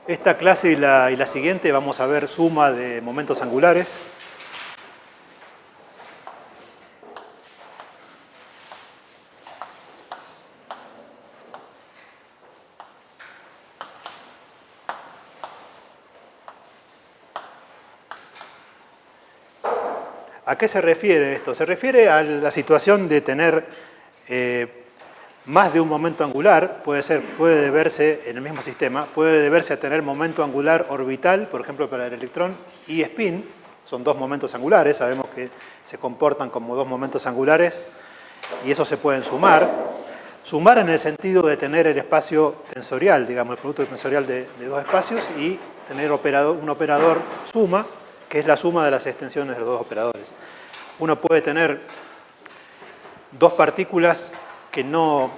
Esta clase y la siguiente vamos a ver suma de momentos angulares. ¿A qué se refiere esto? Se refiere a la situación de tener más de un momento angular, puede deberse en el mismo sistema, puede deberse a tener momento angular orbital, por ejemplo para el electrón, y spin, son dos momentos angulares, sabemos que se comportan como dos momentos angulares, y eso se pueden sumar. Sumar en el sentido de tener el espacio tensorial, digamos, el producto tensorial de dos espacios, y tener un operador suma, que es la suma de las extensiones de los dos operadores. Uno puede tener dos partículas que no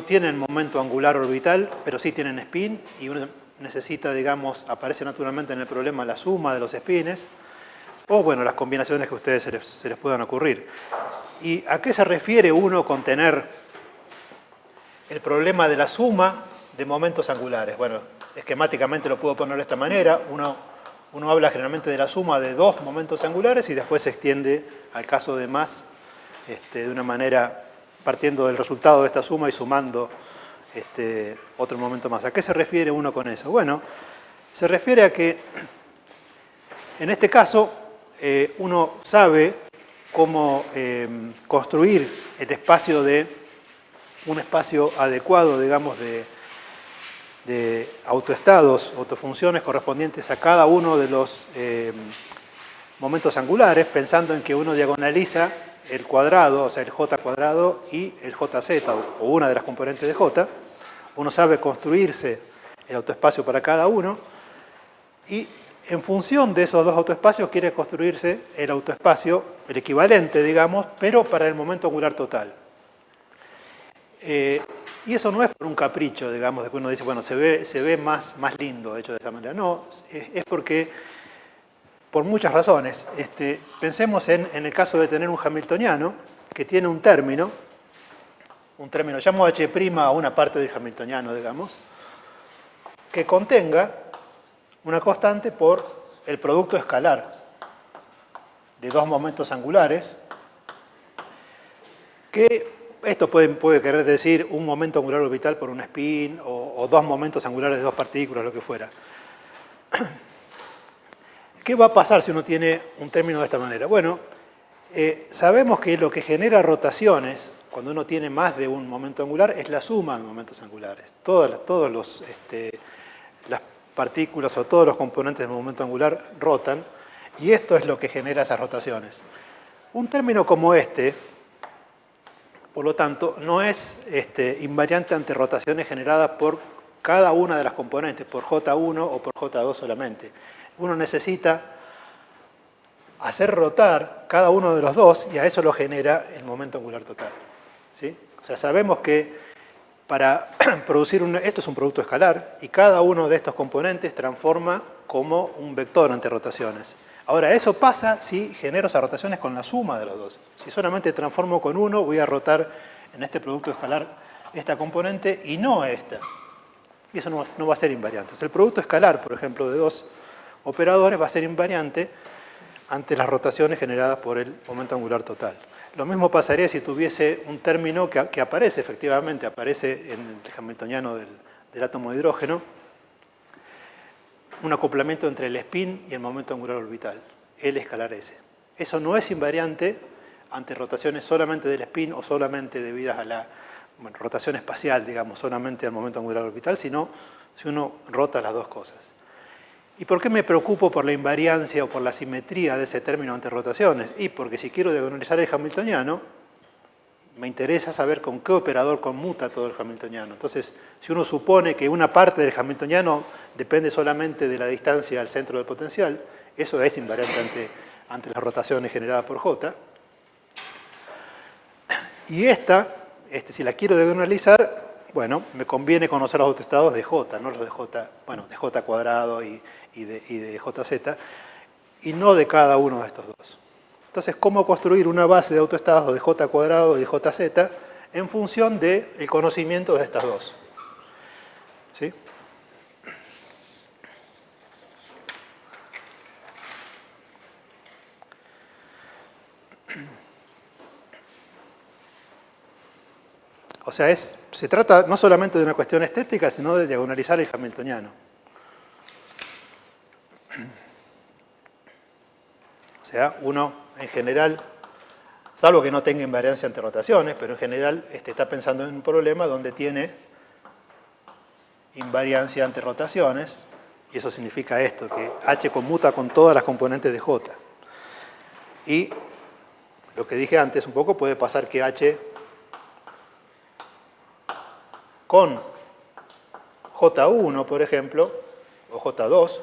tienen momento angular orbital, pero sí tienen spin, y uno necesita, digamos, aparece naturalmente en el problema la suma de los spines, o bueno, las combinaciones que a ustedes se les puedan ocurrir. ¿Y a qué se refiere uno con tener el problema de la suma de momentos angulares? Bueno, esquemáticamente lo puedo poner de esta manera. Uno habla generalmente de la suma de dos momentos angulares y después se extiende al caso de más de una manera partiendo del resultado de esta suma y sumando otro momento más. ¿A qué se refiere uno con eso? Bueno, se refiere a que en este caso uno sabe cómo construir el espacio un espacio adecuado, digamos, de autoestados, autofunciones correspondientes a cada uno de los momentos angulares, pensando en que uno diagonaliza el cuadrado, o sea, el j cuadrado y el jz, o una de las componentes de j. Uno sabe construirse el autoespacio para cada uno y en función de esos dos autoespacios quiere construirse el autoespacio, el equivalente, digamos, pero para el momento angular total. Y eso no es por un capricho, digamos, de que uno dice, bueno, se ve más lindo hecho de esa manera. No, es porque, por muchas razones, pensemos en el caso de tener un hamiltoniano que tiene un término, llamo h' a una parte del hamiltoniano, digamos, que contenga una constante por el producto escalar de dos momentos angulares, que esto puede querer decir un momento angular orbital por un spin o dos momentos angulares de dos partículas, lo que fuera. ¿Qué va a pasar si uno tiene un término de esta manera? Bueno, sabemos que lo que genera rotaciones cuando uno tiene más de un momento angular es la suma de momentos angulares. Todas las partículas o todos los componentes del momento angular rotan y esto es lo que genera esas rotaciones. Un término como por lo tanto, no es invariante ante rotaciones generadas por cada una de las componentes, por J1 o por J2 solamente. Uno necesita hacer rotar cada uno de los dos y a eso lo genera el momento angular total. ¿Sí? O sea, sabemos que para producir esto es un producto escalar y cada uno de estos componentes transforma como un vector ante rotaciones. Ahora, eso pasa si genero esas rotaciones con la suma de los dos. Si solamente transformo con uno, voy a rotar en este producto escalar esta componente y no esta. Y eso no va a ser invariante. O sea, el producto escalar, por ejemplo, de dos operadores va a ser invariante ante las rotaciones generadas por el momento angular total. Lo mismo pasaría si tuviese un término que aparece, efectivamente, aparece en el hamiltoniano del átomo de hidrógeno, un acoplamiento entre el spin y el momento angular orbital, L escalar S. Eso no es invariante ante rotaciones solamente del spin o solamente debidas a la rotación espacial, digamos, solamente al momento angular orbital, sino si uno rota las dos cosas. ¿Y por qué me preocupo por la invariancia o por la simetría de ese término ante rotaciones? Y porque si quiero diagonalizar el hamiltoniano, me interesa saber con qué operador conmuta todo el hamiltoniano. Entonces, si uno supone que una parte del hamiltoniano depende solamente de la distancia al centro del potencial, eso es invariante ante las rotaciones generadas por J. Y si la quiero diagonalizar, bueno, me conviene conocer los autoestados de J, no los de J, bueno, de J cuadrado y de JZ, y no de cada uno de estos dos. Entonces, ¿cómo construir una base de autoestados de J cuadrado y JZ en función del conocimiento de estas dos? ¿Sí? O sea, se trata no solamente de una cuestión estética, sino de diagonalizar el hamiltoniano. O sea, uno en general, salvo que no tenga invariancia ante rotaciones, pero en general está pensando en un problema donde tiene invariancia ante rotaciones, y eso significa esto, que H conmuta con todas las componentes de J. Y lo que dije antes un poco, puede pasar que H con J1, por ejemplo, o J2,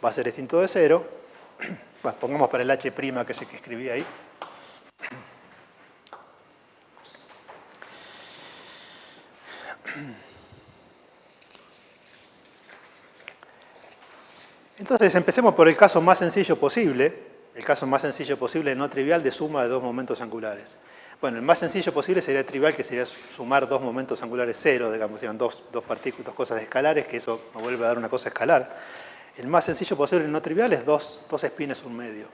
va a ser distinto de 0. Bueno, pongamos para el H' que es el que escribí ahí. Entonces, empecemos por el caso más sencillo posible, no trivial de suma de dos momentos angulares. Bueno, el más sencillo posible sería trivial, que sería sumar dos momentos angulares cero, digamos, serían dos partículas, dos cosas escalares, que eso me vuelve a dar una cosa escalar. El más sencillo posible no trivial es dos espines un medio.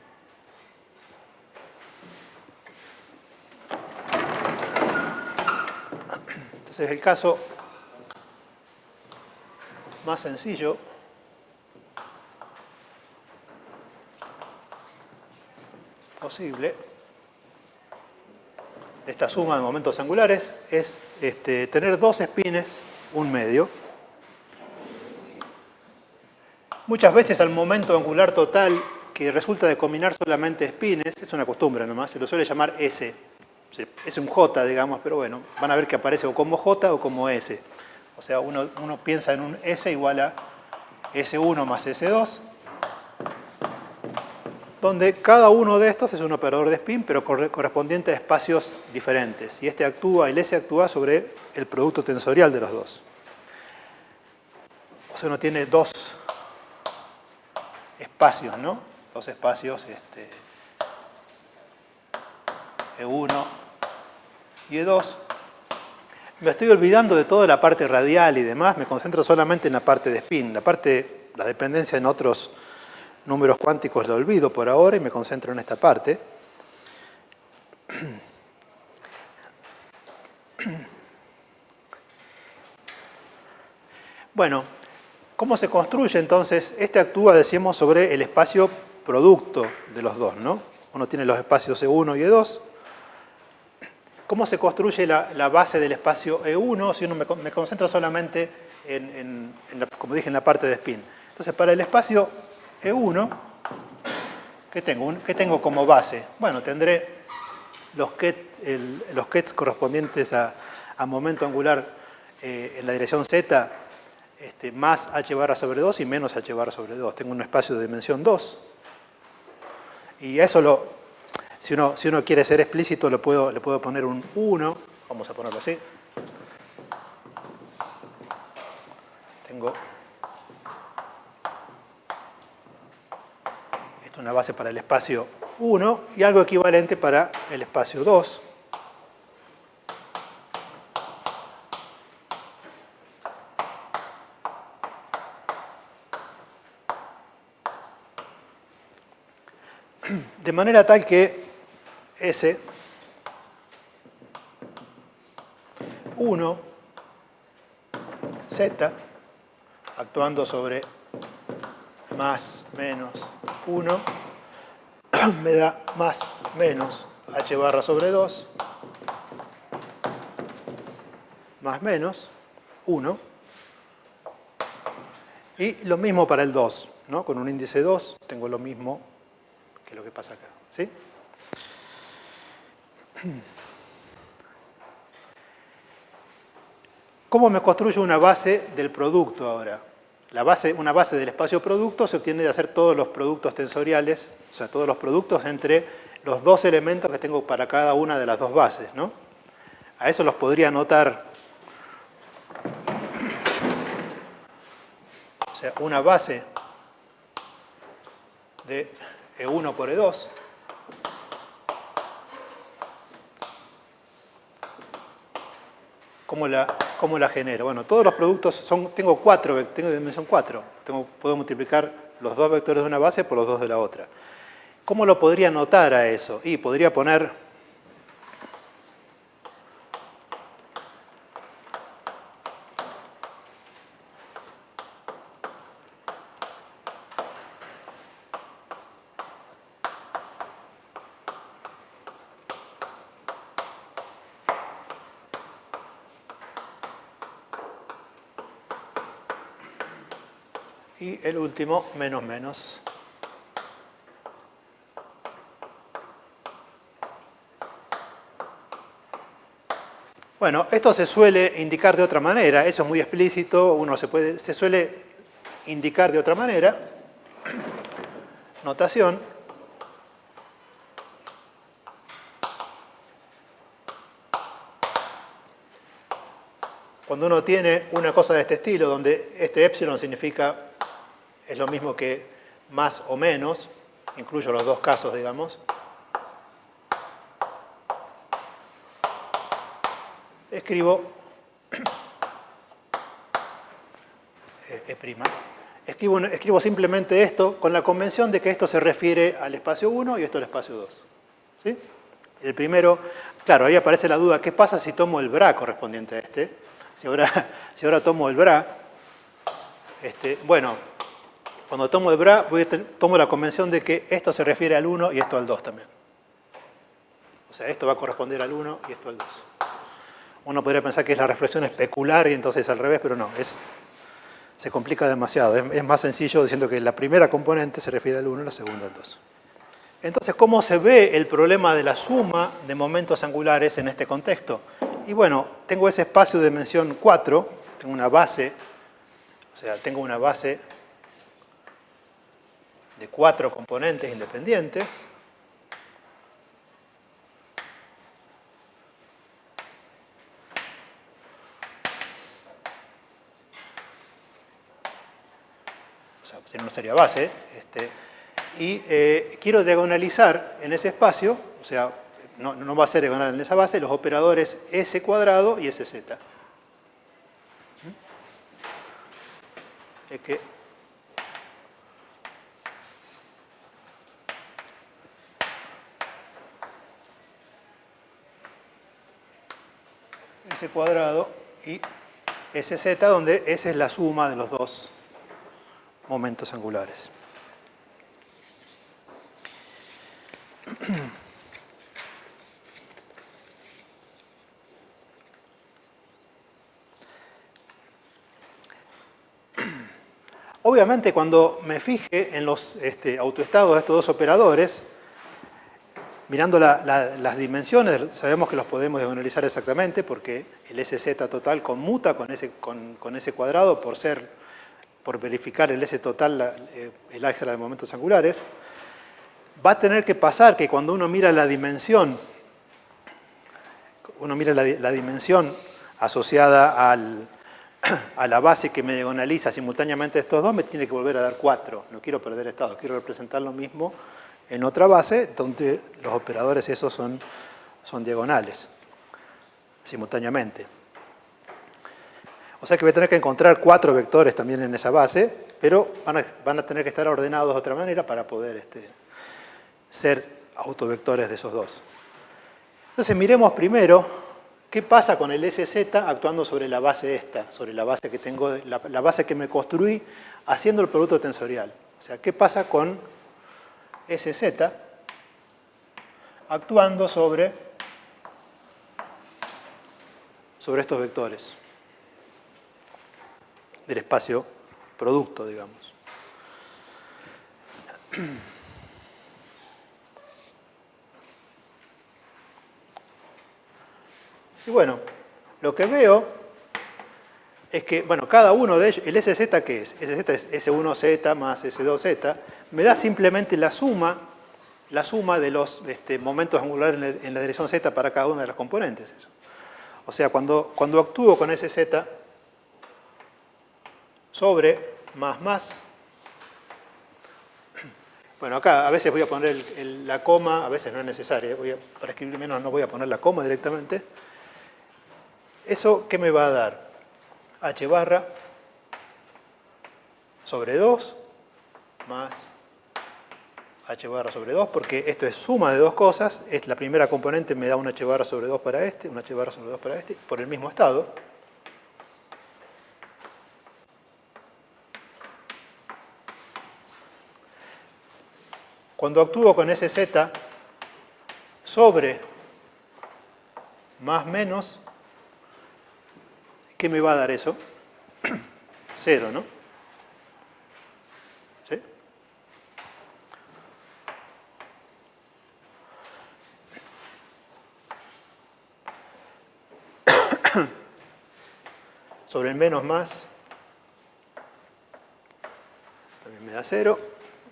Entonces, el caso más sencillo posible de esta suma de momentos angulares es tener dos espines un medio. Muchas veces al momento angular total, que resulta de combinar solamente espines, es una costumbre nomás, se lo suele llamar S. Es un J, digamos, pero bueno, van a ver que aparece o como J o como S. O sea, uno piensa en un S igual a S1 más S2, donde cada uno de estos es un operador de spin, pero correspondiente a espacios diferentes. Y el S actúa sobre el producto tensorial de los dos. O sea, uno tiene dos espacios, ¿no? Dos espacios, E1 y E2. Me estoy olvidando de toda la parte radial y demás, me concentro solamente en la parte de spin. La dependencia en otros números cuánticos la olvido por ahora y me concentro en esta parte. Bueno, ¿cómo se construye entonces? Actúa, decíamos, sobre el espacio producto de los dos, ¿no? Uno tiene los espacios E1 y E2. ¿Cómo se construye la base del espacio E1 si uno me concentro solamente como dije, en la parte de spin? Entonces, para el espacio E1, ¿qué tengo como base? Bueno, tendré los kets correspondientes a momento angular en la dirección z, más h barra sobre 2 y menos h barra sobre 2. Tengo un espacio de dimensión 2. Y a eso si uno quiere ser explícito, le puedo poner un 1. Vamos a ponerlo así. Tengo una base para el espacio 1 y algo equivalente para el espacio 2. De manera tal que S 1 Z actuando sobre más menos 1 me da más menos h barra sobre 2 más menos 1 y lo mismo para el 2, ¿no? Con un índice 2 tengo lo mismo que lo que pasa acá, ¿sí? ¿Cómo me construyo una base del producto ahora? Una base del espacio producto se obtiene de hacer todos los productos tensoriales, o sea, todos los productos entre los dos elementos que tengo para cada una de las dos bases, ¿no? A eso los podría anotar, o sea, una base de E1 por E2 ¿Cómo la genero? Bueno, todos los productos tengo dimensión 4. Puedo multiplicar los dos vectores de una base por los dos de la otra. ¿Cómo lo podría notar a eso? Y podría poner y el último menos menos. Bueno, esto se suele indicar de otra manera, eso es muy explícito, se suele indicar de otra manera. Notación. Cuando uno tiene una cosa de este estilo, donde este epsilon significa, es lo mismo que más o menos, incluyo los dos casos, digamos, escribo escribo simplemente esto con la convención de que esto se refiere al espacio 1 y esto al espacio 2. ¿Sí? El primero, claro, ahí aparece la duda, ¿qué pasa si tomo el bra correspondiente a este? Si ahora tomo el bra, bueno, cuando tomo el bra, tomo la convención de que esto se refiere al 1 y esto al 2 también. O sea, esto va a corresponder al 1 y esto al 2. Uno podría pensar que es la reflexión especular y entonces al revés, pero no, se complica demasiado. Es más sencillo diciendo que la primera componente se refiere al 1 y la segunda al 2. Entonces, ¿cómo se ve el problema de la suma de momentos angulares en este contexto? Y bueno, tengo ese espacio de dimensión 4, tengo una base, o sea, tengo una base de 4 componentes independientes. O sea, si no sería base. Y quiero diagonalizar en ese espacio, o sea, no va a ser diagonal en esa base, los operadores S cuadrado y SZ. Es que S cuadrado y SZ, donde S es la suma de los dos momentos angulares. Obviamente, cuando me fije en los autoestados de estos dos operadores, mirando las dimensiones, sabemos que los podemos diagonalizar exactamente porque el SZ total conmuta con ese cuadrado por verificar el S total, el álgebra de momentos angulares. Va a tener que pasar que cuando uno mira la dimensión, la dimensión asociada a la base que me diagonaliza simultáneamente estos dos, me tiene que volver a dar 4. No quiero perder estados, quiero representar lo mismo en otra base donde los operadores esos son diagonales simultáneamente. O sea que voy a tener que encontrar 4 vectores también en esa base, pero van a tener que estar ordenados de otra manera para poder ser autovectores de esos dos. Entonces miremos primero qué pasa con el SZ actuando sobre la base esta, sobre la base que tengo, la base que me construí haciendo el producto tensorial. O sea, qué pasa con SZ actuando sobre estos vectores del espacio producto, digamos. Y bueno, lo que veo es que, bueno, cada uno de ellos, el SZ, ¿qué es? SZ es S1Z más S2Z, me da simplemente la suma de los momentos angulares en la dirección Z para cada una de las componentes. Eso. O sea, cuando actúo con SZ sobre más, bueno, acá a veces voy a poner la coma, a veces no es necesaria, para escribir menos no voy a poner la coma directamente. ¿Eso qué me va a dar? H barra sobre 2 más H barra sobre 2, porque esto es suma de dos cosas. La primera componente me da un H barra sobre 2 para un H barra sobre 2 para por el mismo estado. Cuando actúo con SZ sobre más menos, ¿qué me va a dar eso? 0, ¿no? sobre el menos más también me da 0,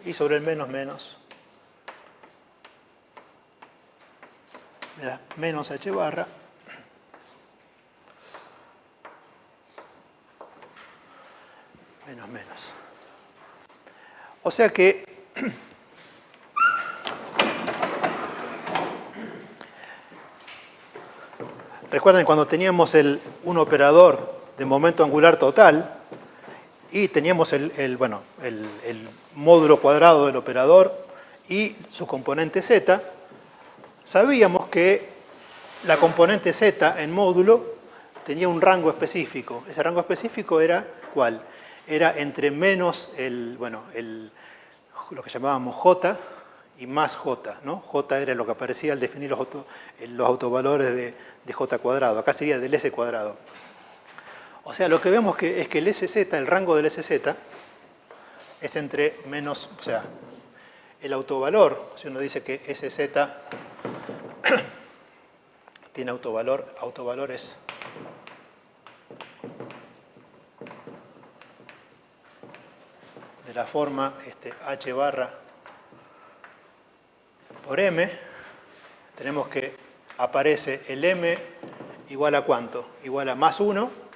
y sobre el menos menos me da menos h barra menos menos. O sea que recuerden cuando teníamos un operador de momento angular total y teníamos el módulo cuadrado del operador y su componente z, sabíamos que la componente z en módulo tenía un rango específico. Ese rango específico era ¿cuál? Era entre menos lo que llamábamos j y más j, ¿no? J era lo que aparecía al definir los autovalores de j cuadrado. Acá sería del s cuadrado. O sea, lo que vemos es que el sz, el rango del sz, es entre menos, o sea, el autovalor, si uno dice que sz tiene autovalores de la forma h barra por m, tenemos que aparece el m igual a ¿cuánto? Igual a más 1,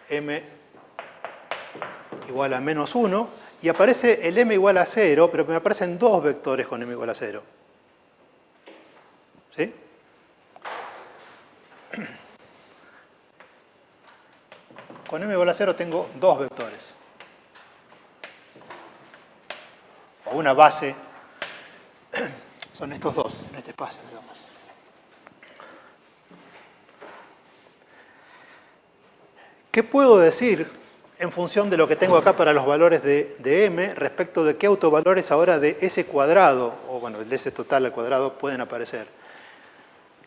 m igual a menos 1, y aparece el m igual a 0, pero me aparecen dos vectores con m igual a 0. ¿Sí? Con m igual a 0 tengo dos vectores. O una base. Son estos dos, en este espacio, digamos. ¿Qué puedo decir en función de lo que tengo acá para los valores de m respecto de qué autovalores ahora de s cuadrado, o bueno, del s total al cuadrado, pueden aparecer?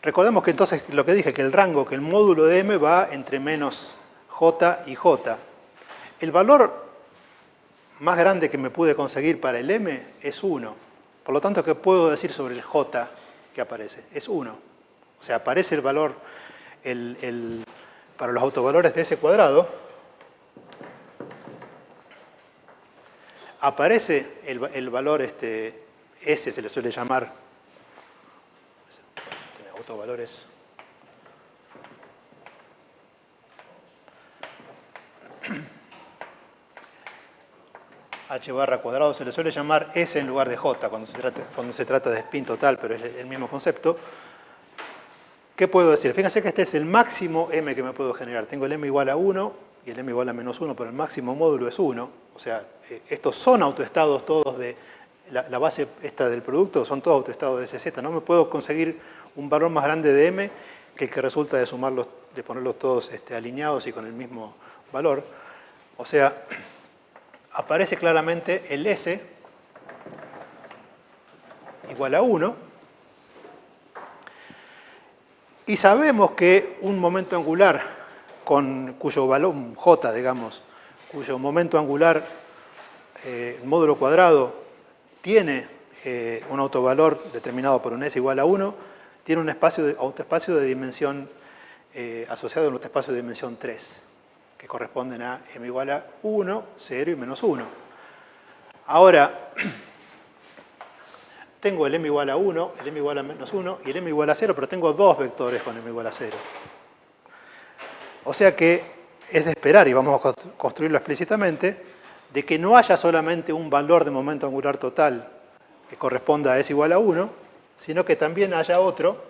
Recordemos que entonces lo que dije, que el rango, que el módulo de m va entre menos j y j. El valor más grande que me pude conseguir para el m es 1. Por lo tanto, ¿qué puedo decir sobre el j que aparece? Es 1. O sea, aparece el valor para los autovalores de s cuadrado, aparece el valor s, se le suele llamar, tiene autovalores h barra cuadrado, se le suele llamar s en lugar de j cuando se trata de spin total, pero es el mismo concepto. ¿Qué puedo decir? Fíjense que este es el máximo m que me puedo generar. Tengo el m igual a 1 y el m igual a menos 1, pero el máximo módulo es 1. O sea, estos son autoestados todos de la base esta del producto, son todos autoestados de sz. No me puedo conseguir un valor más grande de m que el que resulta de sumarlos, de ponerlos todos alineados y con el mismo valor. O sea, aparece claramente el s igual a 1. Y sabemos que un momento angular cuyo valor, j, digamos, cuyo momento angular, módulo cuadrado, tiene un autovalor determinado por un s igual a 1, tiene un autoespacio de dimensión asociado a un autoespacio de dimensión 3, que corresponden a m igual a 1, 0 y menos 1. Ahora, tengo el m igual a 1, el m igual a menos 1 y el m igual a 0, pero tengo dos vectores con m igual a 0. O sea que es de esperar, y vamos a construirlo explícitamente, de que no haya solamente un valor de momento angular total que corresponda a s igual a 1, sino que también haya otro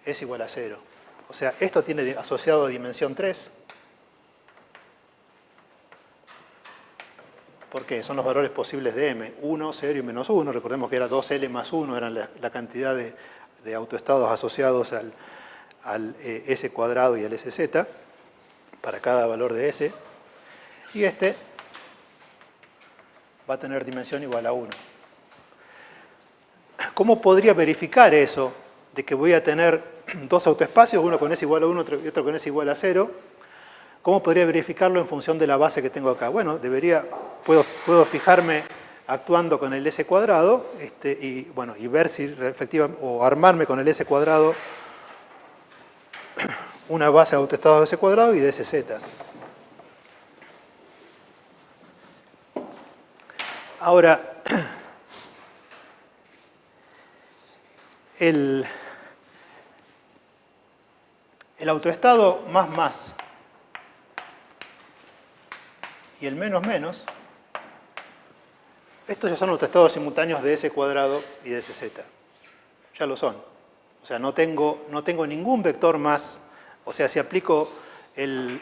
s igual a 0. O sea, esto tiene asociado dimensión 3. ¿Por qué? Son los valores posibles de m, 1, 0 y menos 1. Recordemos que era 2L más 1, eran la cantidad de autoestados asociados al S cuadrado y al SZ para cada valor de S. Y este va a tener dimensión igual a 1. ¿Cómo podría verificar eso? De que voy a tener dos autoespacios, uno con S igual a 1 y otro con S igual a 0. ¿Cómo podría verificarlo en función de la base que tengo acá? Bueno, puedo fijarme actuando con el S cuadrado y ver si efectivamente, o armarme con el S cuadrado una base de autoestados de S cuadrado y de SZ. Ahora, el autoestado más y el menos, estos ya son autoestados simultáneos de S cuadrado y de SZ. Ya lo son. O sea, no tengo ningún vector más. O sea, si aplico el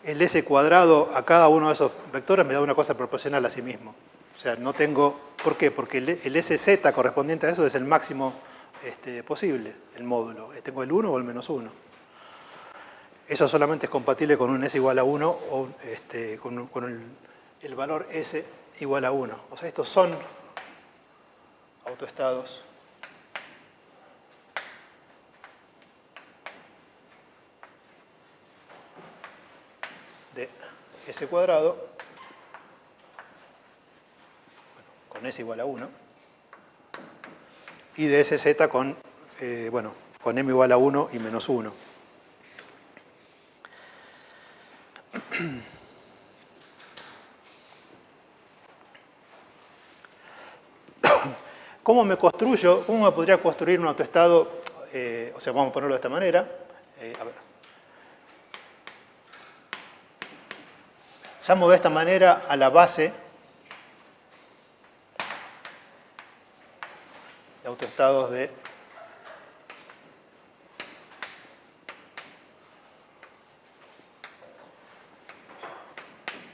S cuadrado a cada uno de esos vectores, me da una cosa proporcional a sí mismo. O sea, no tengo... ¿Por qué? Porque el SZ correspondiente a eso es el máximo posible, el módulo. Tengo el 1 o el menos 1. Eso solamente es compatible con un S igual a 1 o con el valor S igual a 1. O sea, estos son autoestados de S cuadrado con S igual a 1 y de SZ con M igual a 1 y menos 1. ¿Cómo me podría construir un autoestado? O sea, vamos a ponerlo de esta manera. A ver. Llamo de esta manera a la base de autoestados de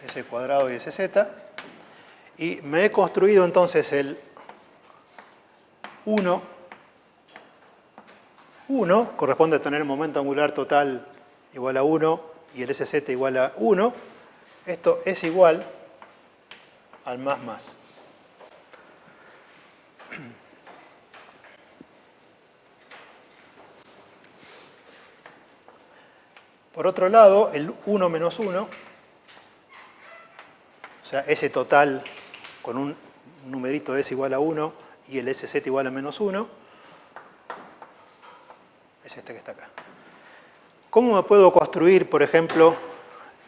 S cuadrado y SZ. Y me he construido entonces el 1, corresponde a tener el momento angular total igual a 1 y el SZ igual a 1. Esto es igual al más. Por otro lado, el 1 menos 1, o sea, S total con un numerito S igual a 1 y el SZ igual a menos 1, es este que está acá. ¿Cómo me puedo construir, por ejemplo,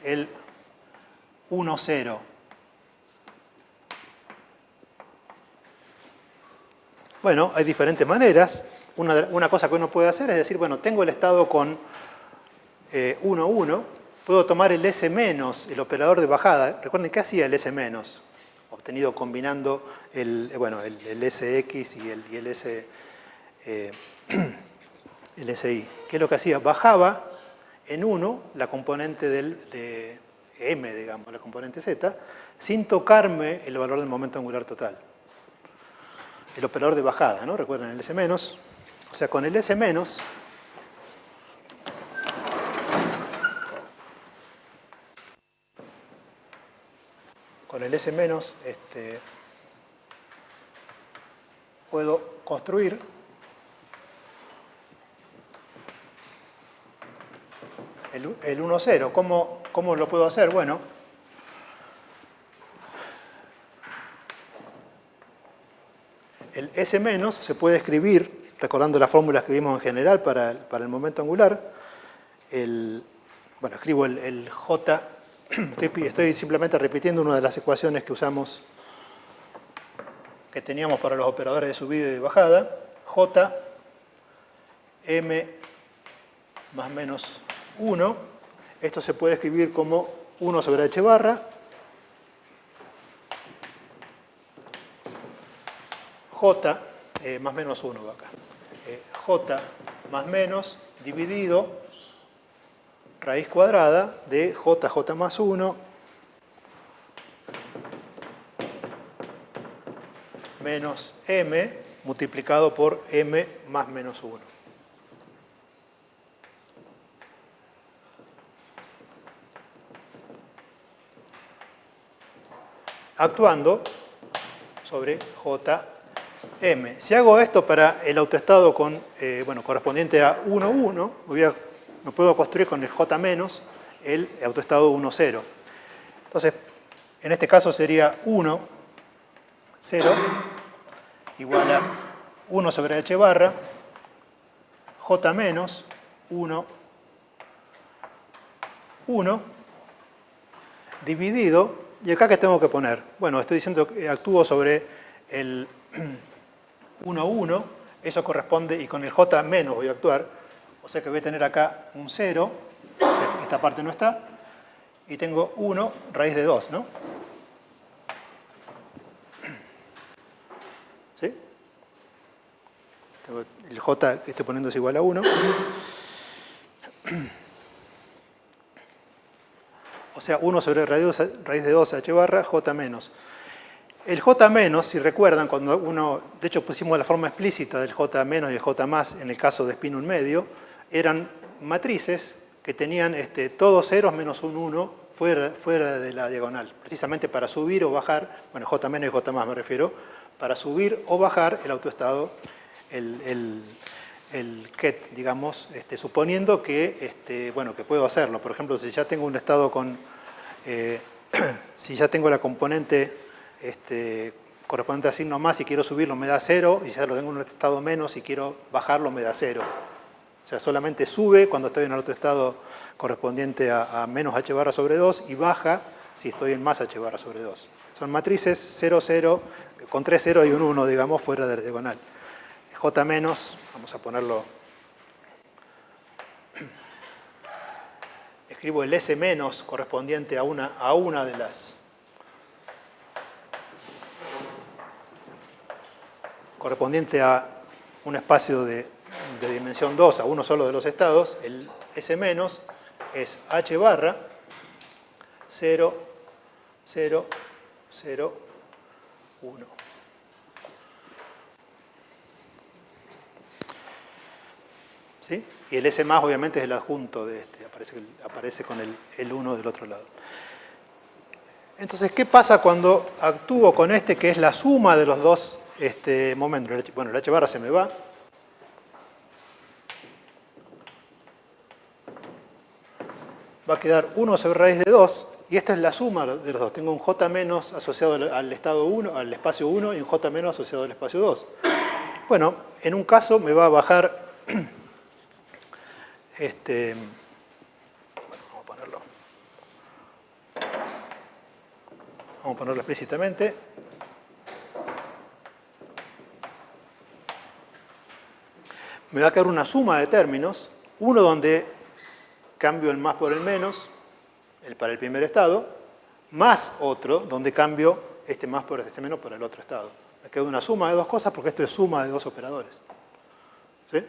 el 1, 0? Bueno, hay diferentes maneras. Una cosa que uno puede hacer es decir, bueno, tengo el estado con 1, 1, puedo tomar el S menos, el operador de bajada. Recuerden, ¿qué hacía el S menos? Obtenido combinando el SX y el SI. ¿Qué es lo que hacía? Bajaba en 1 la componente de M, digamos, la componente Z, sin tocarme el valor del momento angular total. El operador de bajada, ¿no? Recuerden el S menos. O sea, con el S menos, puedo construir el 1, 0. ¿Cómo lo puedo hacer? Bueno, el S menos se puede escribir, recordando las fórmulas que vimos en general para el momento angular. Escribo el J. Estoy simplemente repitiendo una de las ecuaciones que usamos, que teníamos para los operadores de subida y de bajada. J, M más menos 1. Esto se puede escribir como 1 sobre h barra J más menos 1 va acá. J más menos dividido raíz cuadrada de JJ más 1 menos M multiplicado por M más menos 1. Actuando sobre JM. Si hago esto para el autoestado correspondiente a 1, 1, me puedo construir con el J menos el autoestado 1, 0. Entonces, en este caso sería 1, 0, igual a 1 sobre h barra, J menos 1 1 dividido, ¿y acá qué tengo que poner? Bueno, estoy diciendo que actúo sobre el 1, 1, eso corresponde, y con el j menos voy a actuar, o sea que voy a tener acá un 0, o sea, esta parte no está, y tengo 1 raíz de 2, ¿no? ¿Sí? Tengo el j que estoy poniendo es igual a 1. O sea, 1 sobre raíz de 2 h barra j menos. El j menos, si recuerdan, cuando uno, de hecho pusimos la forma explícita del j menos y el j más en el caso de spin 1 medio, eran matrices que tenían todos ceros menos un 1 fuera de la diagonal, precisamente para subir o bajar, bueno, j menos y j más me refiero, para subir o bajar el autoestado, el ket, digamos, suponiendo que, bueno, que puedo hacerlo. Por ejemplo, si ya tengo un estado con, si ya tengo la componente correspondiente a signo más y quiero subirlo me da 0, y si ya lo tengo en un estado menos y quiero bajarlo me da 0. O sea, solamente sube cuando estoy en el otro estado correspondiente a menos h barra sobre 2 y baja si estoy en más h barra sobre 2. Son matrices 0, 0, con 3 0 y un 1, digamos, fuera de la diagonal. J menos, vamos a ponerlo, escribo el S menos correspondiente a una de las, correspondiente a un espacio de dimensión 2, a uno solo de los estados, el S menos es h barra 0, 0, 0, 1. ¿Sí? Y el S más obviamente es el adjunto de este, aparece con el 1 del otro lado. Entonces, ¿qué pasa cuando actúo con este que es la suma de los dos momentos? Bueno, el h barra se me va. Va a quedar 1 sobre raíz de 2, y esta es la suma de los dos. Tengo un j menos asociado al estado 1, al espacio 1, y un j menos asociado al espacio 2. Bueno, en un caso me va a bajar bueno, vamos a ponerlo explícitamente. Me va a quedar una suma de términos, uno donde cambio el más por el menos, para el primer estado, más otro donde cambio este más por este menos por el otro estado. Me queda una suma de dos cosas porque esto es suma de dos operadores. ¿Sí?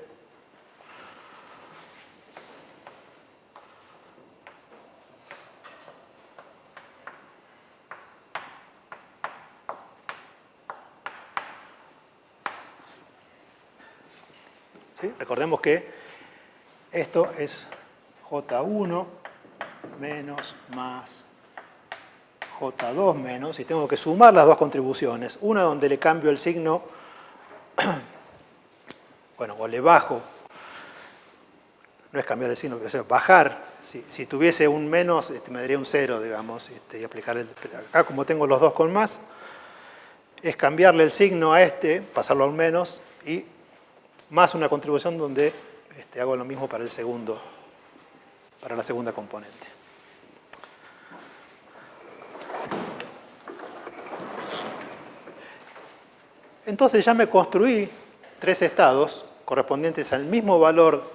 ¿Sí? Recordemos que esto es J1 menos más J2 menos, y tengo que sumar las dos contribuciones. Una donde le cambio el signo, bueno, o le bajo, no es cambiar el signo, es bajar. Si tuviese un menos, me daría un 0, digamos, y aplicar acá como tengo los dos con más, es cambiarle el signo a pasarlo a un menos, y más una contribución donde hago lo mismo para el segundo, para la segunda componente. Entonces ya me construí tres estados correspondientes al mismo valor,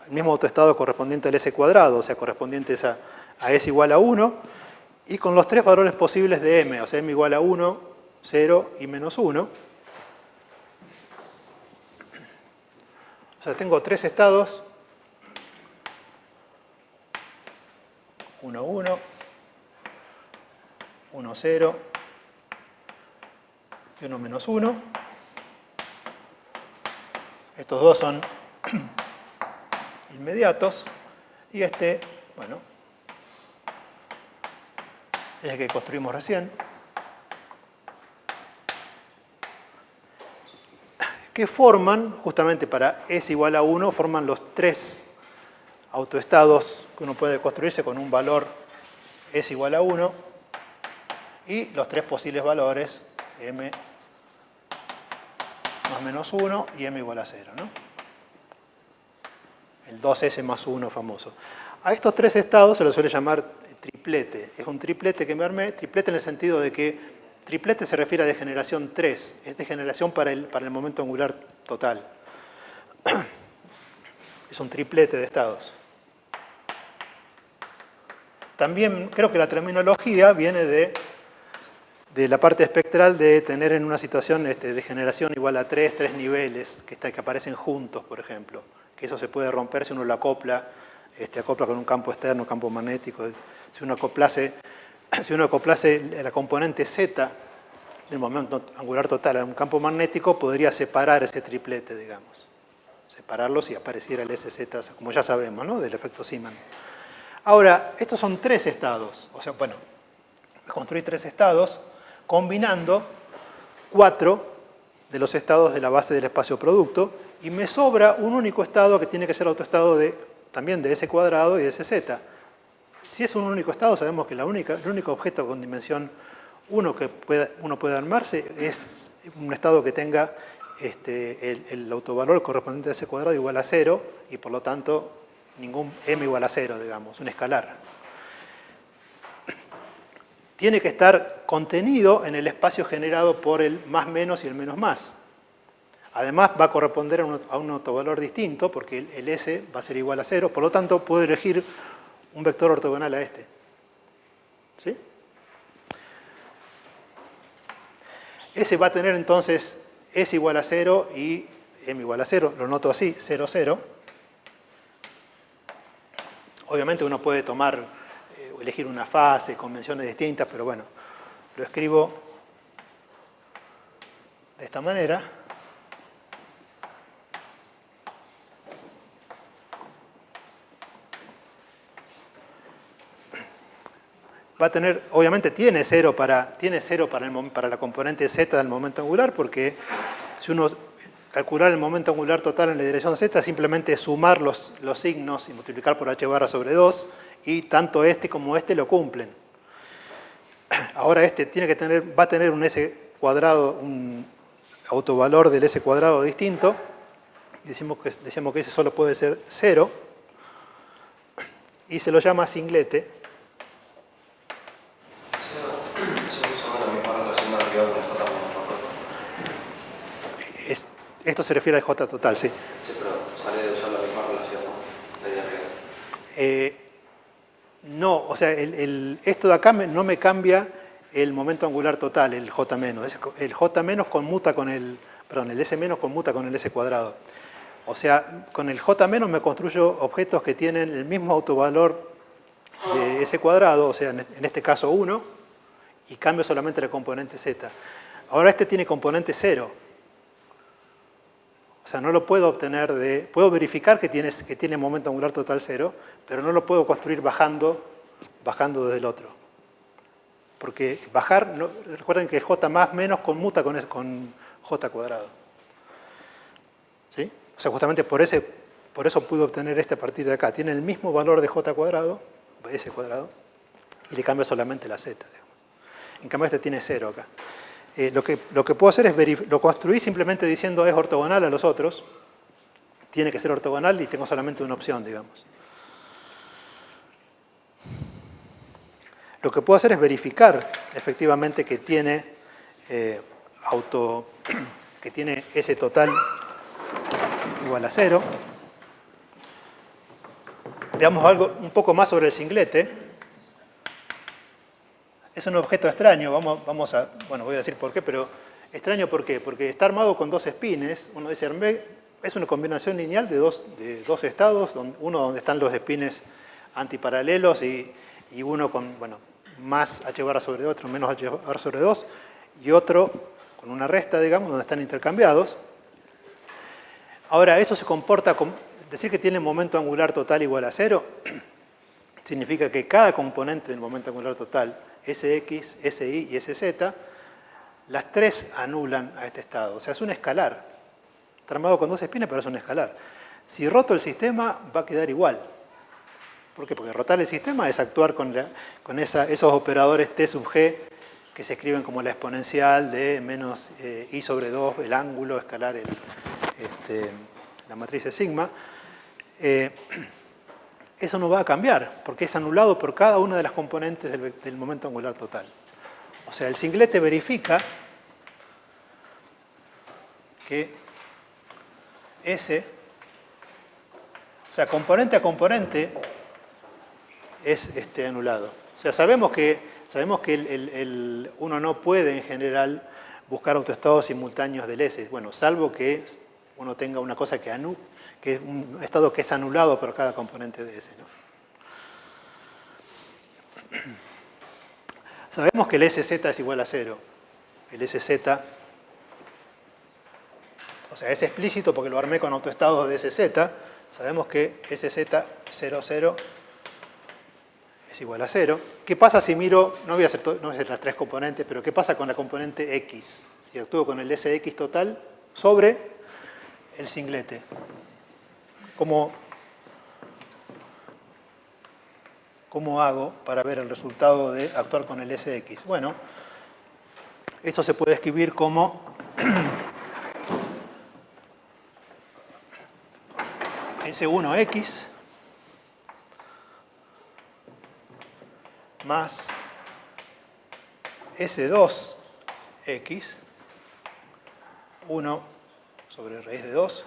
al mismo autoestado correspondiente al S cuadrado, o sea, correspondientes a S igual a 1, y con los tres valores posibles de M, o sea, M igual a 1, 0 y menos 1. O sea, tengo tres estados, 1, 1, 1, 0 y 1, menos 1. Estos dos son inmediatos, y bueno, es el que construimos recién. Que forman, justamente para S igual a 1, forman los tres autoestados que uno puede construirse con un valor S igual a 1 y los tres posibles valores M más menos 1 y M igual a 0, ¿no? El 2S más 1 famoso. A estos tres estados se los suele llamar triplete. Es un triplete que me armé, triplete en el sentido de que triplete se refiere a degeneración 3, es degeneración para el momento angular total. Es un triplete de estados. También creo que la terminología viene de la parte espectral de tener en una situación de generación igual a 3 niveles que aparecen juntos, por ejemplo. Que eso se puede romper si uno lo acopla con un campo externo, un campo magnético. Si uno acoplase la componente Z del momento angular total a un campo magnético, podría separar ese triplete, digamos. Separarlos y apareciera el SZ, como ya sabemos, ¿no? Del efecto Zeeman. Ahora, estos son tres estados. O sea, bueno, construí tres estados combinando 4 de los estados de la base del espacio producto y me sobra un único estado que tiene que ser autoestado también de S cuadrado y de SZ. Si es un único estado, sabemos que el único objeto con dimensión 1 que uno puede armarse es un estado que tenga el autovalor correspondiente a S cuadrado igual a 0 y por lo tanto ningún m igual a 0, digamos, un escalar. Tiene que estar contenido en el espacio generado por el más menos y el menos más. Además va a corresponder a un autovalor distinto porque el S va a ser igual a 0, por lo tanto puedo elegir un vector ortogonal a este. ¿Sí? S va a tener entonces S igual a 0 y m igual a 0, lo noto así, 0, 0. Obviamente uno puede elegir una fase, convenciones distintas, pero bueno, lo escribo de esta manera. Va a tener, obviamente tiene 0 para la componente z del momento angular, porque si uno calcular el momento angular total en la dirección z, simplemente sumar los signos y multiplicar por h barra sobre 2, y tanto este como este lo cumplen. Ahora este va a tener un s cuadrado, un autovalor del s cuadrado distinto. Decimos que ese solo puede ser 0, y se lo llama singlete. Esto se refiere al J total, sí. Sí, pero sale de usar la misma relación, ¿no? De arriba. No, o sea, esto de acá no me cambia el momento angular total, el J menos. El J menos conmuta con el S menos conmuta con el S cuadrado. O sea, con el J menos me construyo objetos que tienen el mismo autovalor de S cuadrado, o sea, en este caso 1, y cambio solamente la componente Z. Ahora este tiene componente 0. O sea, no lo puedo obtener puedo verificar que tiene momento angular total 0, pero no lo puedo construir bajando desde el otro. Porque recuerden que J más menos conmuta con J cuadrado. ¿Sí? O sea, justamente por eso pude obtener este a partir de acá. Tiene el mismo valor de J cuadrado, S cuadrado, y le cambio solamente la Z. Digamos. En cambio este tiene 0 acá. Lo que puedo hacer es lo construí simplemente diciendo es ortogonal a los otros. Tiene que ser ortogonal y tengo solamente una opción, digamos. Lo que puedo hacer es verificar efectivamente que tiene S total igual a 0. Veamos un poco más sobre el singlete. Es un objeto extraño, voy a decir por qué, pero extraño ¿por qué? Porque está armado con dos espines. Uno dice, es una combinación lineal de dos estados, uno donde están los espines antiparalelos y uno con, más h barra sobre otro, menos h barra sobre 2, y otro con una resta, digamos, donde están intercambiados. Ahora, eso se comporta decir que tiene momento angular total igual a 0, significa que cada componente del momento angular total, Sx, Si y Sz, las tres anulan a este estado. O sea, es un escalar. Está armado con dos espines, pero es un escalar. Si roto el sistema, va a quedar igual. ¿Por qué? Porque rotar el sistema es actuar con esos operadores T sub G que se escriben como la exponencial de menos I sobre 2, el ángulo, escalar la matriz de sigma. eso no va a cambiar, porque es anulado por cada una de las componentes del momento angular total. O sea, el singlete verifica que S, o sea, componente a componente, es anulado. O sea, sabemos que uno no puede en general buscar autoestados simultáneos del S, bueno, salvo que uno tenga una cosa que es un estado que es anulado por cada componente de S, ¿no? Sabemos que el SZ es igual a 0. El SZ, o sea, es explícito porque lo armé con autoestados de SZ. Sabemos que SZ00 es igual a 0. ¿Qué pasa si miro, no voy a hacer las tres componentes, pero qué pasa con la componente X? Si actúo con el SX total sobre el singlete. ¿Cómo hago para ver el resultado de actuar con el SX? Bueno, eso se puede escribir como S1X más S2X, 1 sobre raíz de 2,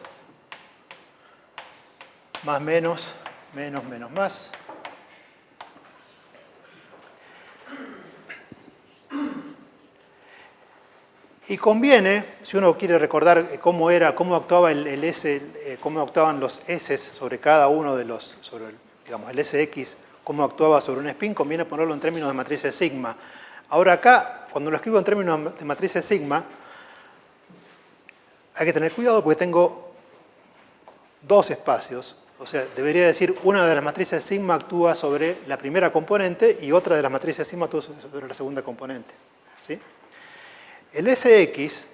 más menos, menos, menos, más. Y conviene, si uno quiere recordar cómo actuaba cómo actuaban los S sobre cada uno de los, digamos, el SX, cómo actuaba sobre un spin, conviene ponerlo en términos de matrices sigma. Ahora acá, cuando lo escribo en términos de matrices sigma, hay que tener cuidado porque tengo dos espacios. O sea, debería decir una de las matrices sigma actúa sobre la primera componente y otra de las matrices sigma actúa sobre la segunda componente. ¿Sí? El SX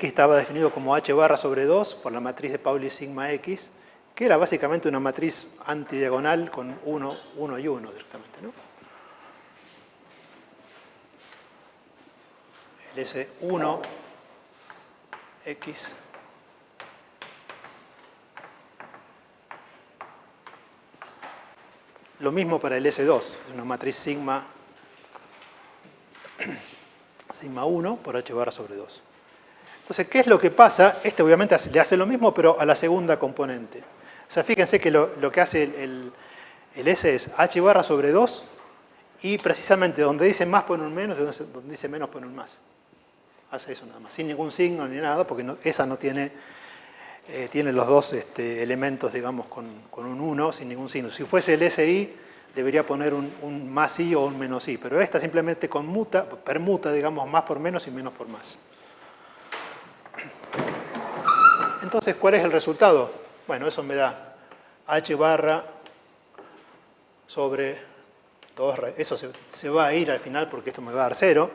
estaba definido como H barra sobre 2 por la matriz de Pauli sigma X, que era básicamente una matriz antidiagonal con 1, 1 y 1 directamente, ¿no? El S1X lo mismo para el S2, es una matriz sigma 1 por H barra sobre 2. Entonces, ¿qué es lo que pasa? Obviamente le hace lo mismo, pero a la segunda componente. O sea, fíjense que lo que hace el S es H barra sobre 2 y precisamente donde dice más pone un menos, donde dice menos pone un más. Hace eso nada más, sin ningún signo ni nada, porque esa no tiene los dos elementos, digamos, con un 1, sin ningún signo. Si fuese el SI, debería poner un más I o un menos I, pero esta simplemente permuta, digamos, más por menos y menos por más. Entonces, ¿cuál es el resultado? Bueno, eso me da H barra sobre 2, eso se va a ir al final porque esto me va a dar 0.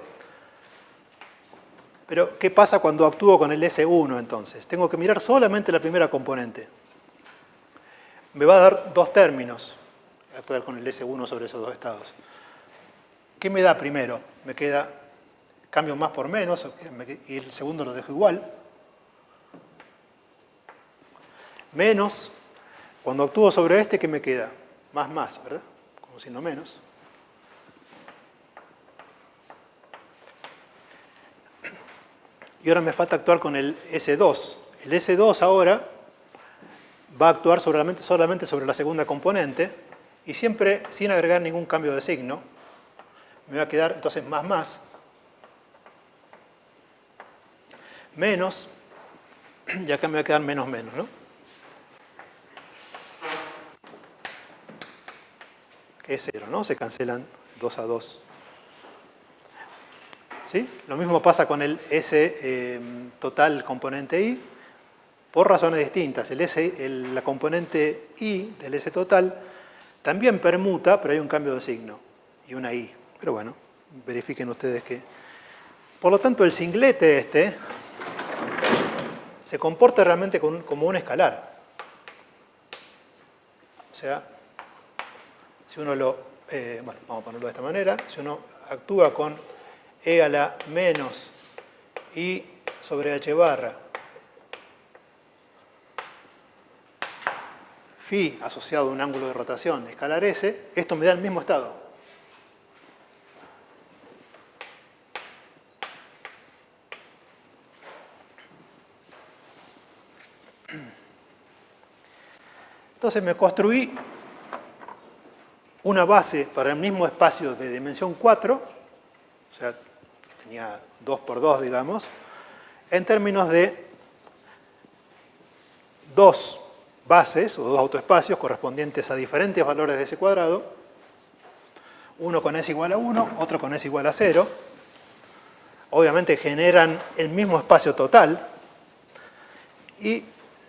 Pero, ¿qué pasa cuando actúo con el S1 entonces? Tengo que mirar solamente la primera componente. Me va a dar dos términos actuar con el S1 sobre esos dos estados. ¿Qué me da primero? Me queda cambio más por menos y el segundo lo dejo igual. Menos, cuando actúo sobre este, ¿qué me queda? Más, ¿verdad? Como signo menos. Y ahora me falta actuar con el S2. El S2 ahora va a actuar solamente sobre la segunda componente y siempre sin agregar ningún cambio de signo. Me va a quedar entonces más, menos, y acá me va a quedar menos, ¿no? Que es 0, ¿no? Se cancelan 2 a 2. ¿Sí? Lo mismo pasa con el S total componente I, por razones distintas. La componente I del S total también permuta, pero hay un cambio de signo y una I. Pero bueno, verifiquen ustedes que... Por lo tanto, el singlete se comporta realmente como un escalar. O sea, si uno bueno, vamos a ponerlo de esta manera. Si uno actúa con E a la menos I sobre H barra Φ asociado a un ángulo de rotación escalar S, esto me da el mismo estado. Entonces me construí una base para el mismo espacio de dimensión 4, o sea, tenía 2 por 2, digamos, en términos de dos bases o dos autoespacios correspondientes a diferentes valores de S cuadrado, uno con S igual a 1, otro con S igual a 0. Obviamente generan el mismo espacio total y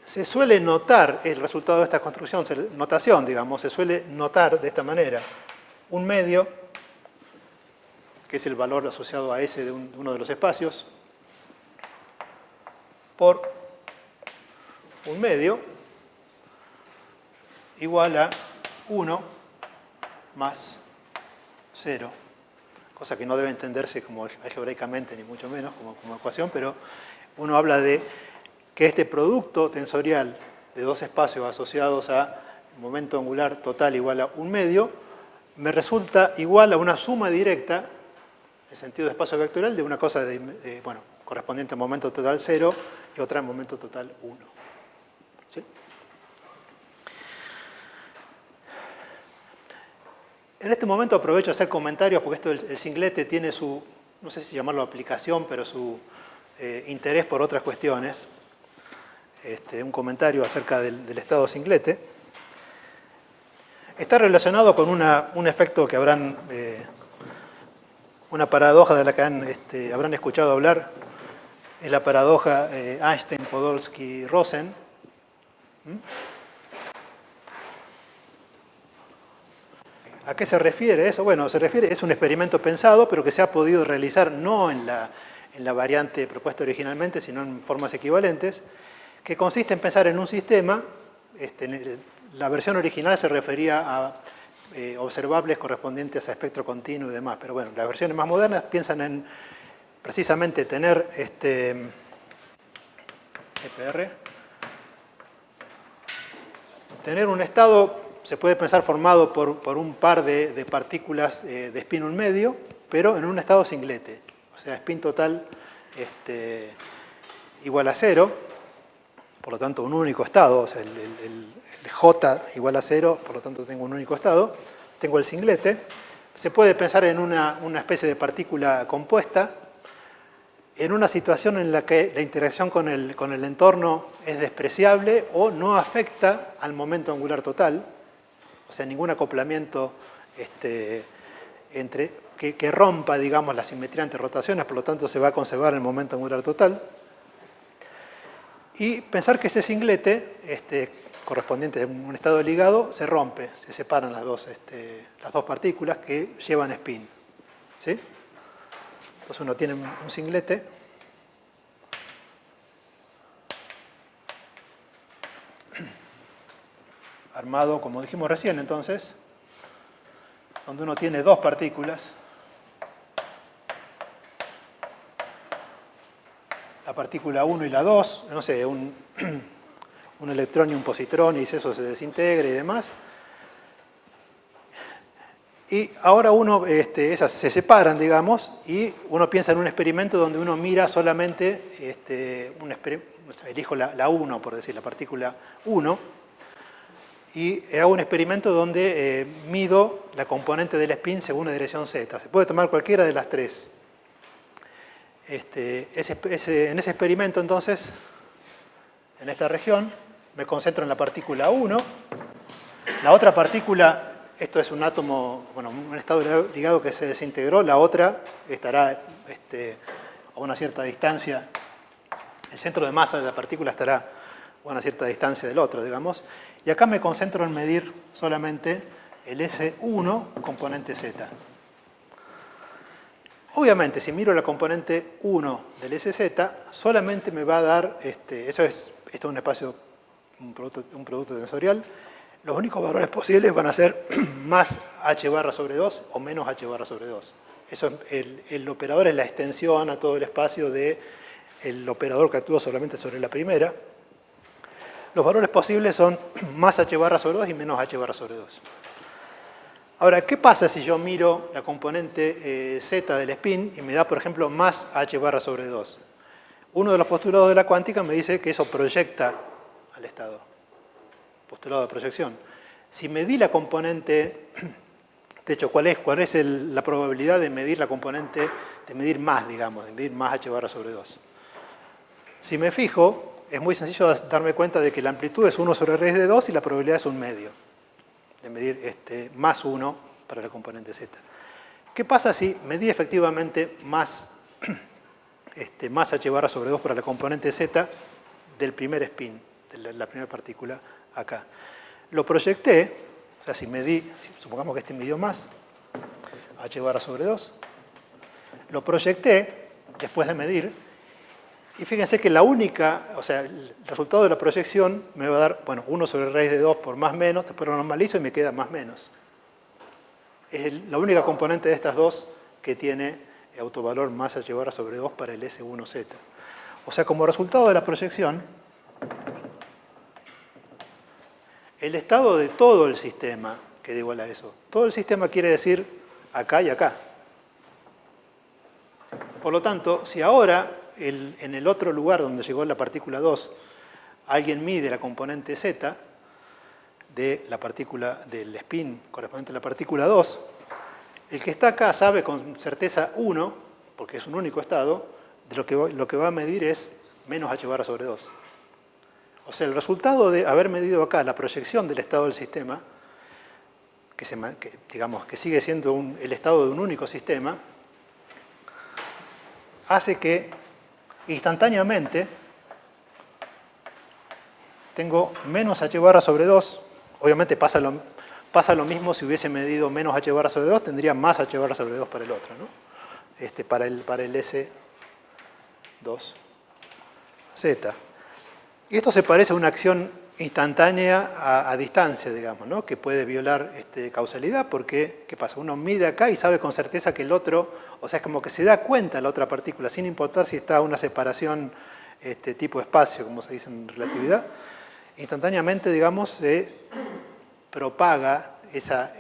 se suele notar el resultado de esta construcción, notación, digamos, se suele notar de esta manera. Un medio, que es el valor asociado a S de uno de los espacios, por un medio igual a 1 más 0. Cosa que no debe entenderse como algebraicamente, ni mucho menos como ecuación, pero uno habla de que este producto tensorial de dos espacios asociados a momento angular total igual a un medio, me resulta igual a una suma directa, en sentido de espacio vectorial, de una cosa bueno, correspondiente a momento total 0 y otra en momento total 1. ¿Sí? En este momento aprovecho a hacer comentarios, porque esto el singlete tiene su, no sé si llamarlo aplicación, pero su interés por otras cuestiones. Un comentario acerca del estado singlete. Está relacionado con un efecto que habrán, una paradoja de la que habrán escuchado hablar, es la paradoja Einstein-Podolsky-Rosen. ¿A qué se refiere eso? Bueno, es un experimento pensado, pero que se ha podido realizar no en la variante propuesta originalmente, sino en formas equivalentes, que consiste en pensar en un sistema. La versión original se refería a observables correspondientes a espectro continuo y demás, pero bueno, las versiones más modernas piensan en precisamente tener tener un estado, se puede pensar formado por un par de partículas de spin 1 medio, pero en un estado singlete, o sea, spin total igual a 0, por lo tanto un único estado, o sea, el J igual a 0, por lo tanto tengo un único estado, tengo el singlete. Se puede pensar en una especie de partícula compuesta, en una situación en la que la interacción con el entorno es despreciable o no afecta al momento angular total, o sea, ningún acoplamiento que rompa, digamos, la simetría entre rotaciones, por lo tanto se va a conservar el momento angular total. Y pensar que ese singlete, correspondiente a un estado ligado, se rompe, se separan las dos partículas que llevan spin. ¿Sí? Entonces uno tiene un singlete armado, como dijimos recién, entonces, donde uno tiene dos partículas, la partícula 1 y la 2, no sé, un electrón y un positrón, y eso se desintegra y demás. Y ahora esas se separan, digamos, y uno piensa en un experimento donde uno mira solamente, elijo la 1, por decir, la partícula 1, y hago un experimento donde mido la componente del spin según la dirección z. Se puede tomar cualquiera de las tres. En ese experimento, entonces, en esta región, me concentro en la partícula 1. La otra partícula, esto es un átomo, bueno, un estado ligado que se desintegró, la otra estará a una cierta distancia, el centro de masa de la partícula estará a una cierta distancia del otro, digamos, y acá me concentro en medir solamente el S1 componente Z. Obviamente, si miro la componente 1 del SZ, solamente me va a dar, esto es un espacio, un producto tensorial, los únicos valores posibles van a ser más h barra sobre 2 o menos h barra sobre 2. Eso, el operador es la extensión a todo el espacio del operador que actúa solamente sobre la primera. Los valores posibles son más h barra sobre 2 y menos h barra sobre 2. Ahora, ¿qué pasa si yo miro la componente z del spin y me da, por ejemplo, más h barra sobre 2? Uno de los postulados de la cuántica me dice que eso proyecta al estado. Postulado de proyección. Si medí la componente, de hecho, ¿cuál es la probabilidad de medir la componente, de medir más, digamos, de medir más h barra sobre 2? Si me fijo, es muy sencillo darme cuenta de que la amplitud es 1 sobre raíz de 2 y la probabilidad es 1 medio. De medir más 1 para la componente z. ¿Qué pasa si medí efectivamente más h barra sobre 2 para la componente z del primer spin, de la primera partícula acá? Lo proyecté, o sea, supongamos que midió más, h barra sobre 2, lo proyecté después de medir, y fíjense que el resultado de la proyección me va a dar, 1 sobre raíz de 2 por más menos, después lo normalizo y me queda más menos. Es la única componente de estas dos que tiene autovalor más h barra sobre 2 para el S1Z. O sea, como resultado de la proyección, el estado de todo el sistema queda igual a eso. Todo el sistema quiere decir acá y acá. Por lo tanto, si ahora en el otro lugar donde llegó la partícula 2, alguien mide la componente z de la partícula del spin correspondiente a la partícula 2, el que está acá sabe con certeza 1, porque es un único estado, de lo que va a medir es menos h barra sobre 2. O sea, el resultado de haber medido acá la proyección del estado del sistema, que sigue siendo el estado de un único sistema, hace que instantáneamente tengo menos h barra sobre 2. Obviamente pasa lo mismo si hubiese medido menos h barra sobre 2, tendría más h barra sobre 2 para el otro, ¿no? Para el S2Z. Y esto se parece a una acción instantánea a distancia, digamos, ¿no? Que puede violar causalidad, porque, ¿qué pasa? Uno mide acá y sabe con certeza que el otro, o sea, es como que se da cuenta la otra partícula, sin importar si está a una separación tipo espacio, como se dice en relatividad. Instantáneamente, digamos, se propaga esa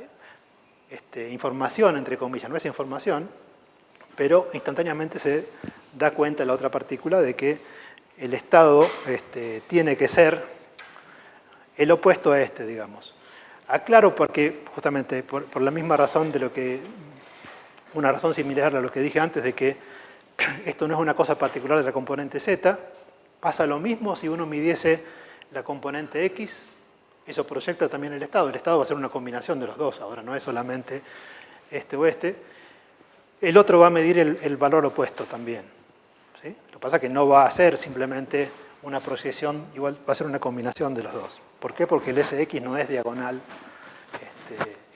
información, entre comillas, no es información, pero instantáneamente se da cuenta la otra partícula de que el estado tiene que ser el opuesto a digamos. Aclaro porque, justamente, por la misma razón una razón similar a lo que dije antes, de que esto no es una cosa particular de la componente z, pasa lo mismo si uno midiese la componente x, eso proyecta también el estado va a ser una combinación de los dos, ahora no es solamente o el otro va a medir el valor opuesto también, ¿sí? Lo que pasa es que no va a ser simplemente una proyección, igual va a ser una combinación de los dos. ¿Por qué? Porque el SX no es diagonal,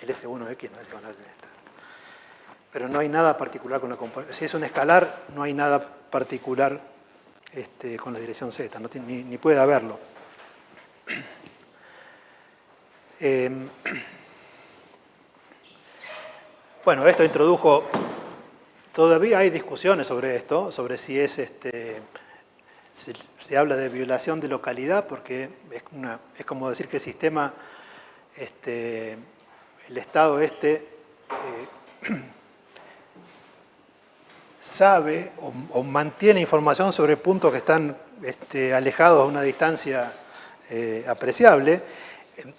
el S1X no es diagonal en esta. Pero no hay nada particular con la componente. Si es un escalar, no hay nada particular con la dirección Z, ni puede haberlo. Bueno, esto introdujo, todavía hay discusiones sobre esto, sobre si es se habla de violación de localidad, porque es como decir que el sistema, el estado sabe o mantiene información sobre puntos que están alejados a una distancia apreciable.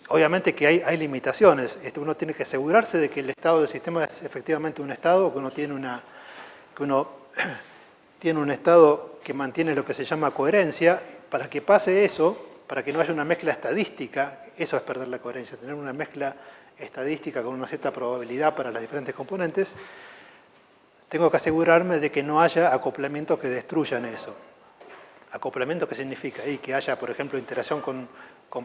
Obviamente que hay limitaciones. Uno tiene que asegurarse de que el estado del sistema es efectivamente un estado, que uno tiene un estado que mantiene lo que se llama coherencia. Para que pase eso, para que no haya una mezcla estadística, eso es perder la coherencia, tener una mezcla estadística con una cierta probabilidad para las diferentes componentes, tengo que asegurarme de que no haya acoplamientos que destruyan eso. ¿Acoplamiento qué significa? Y que haya, por ejemplo, interacción con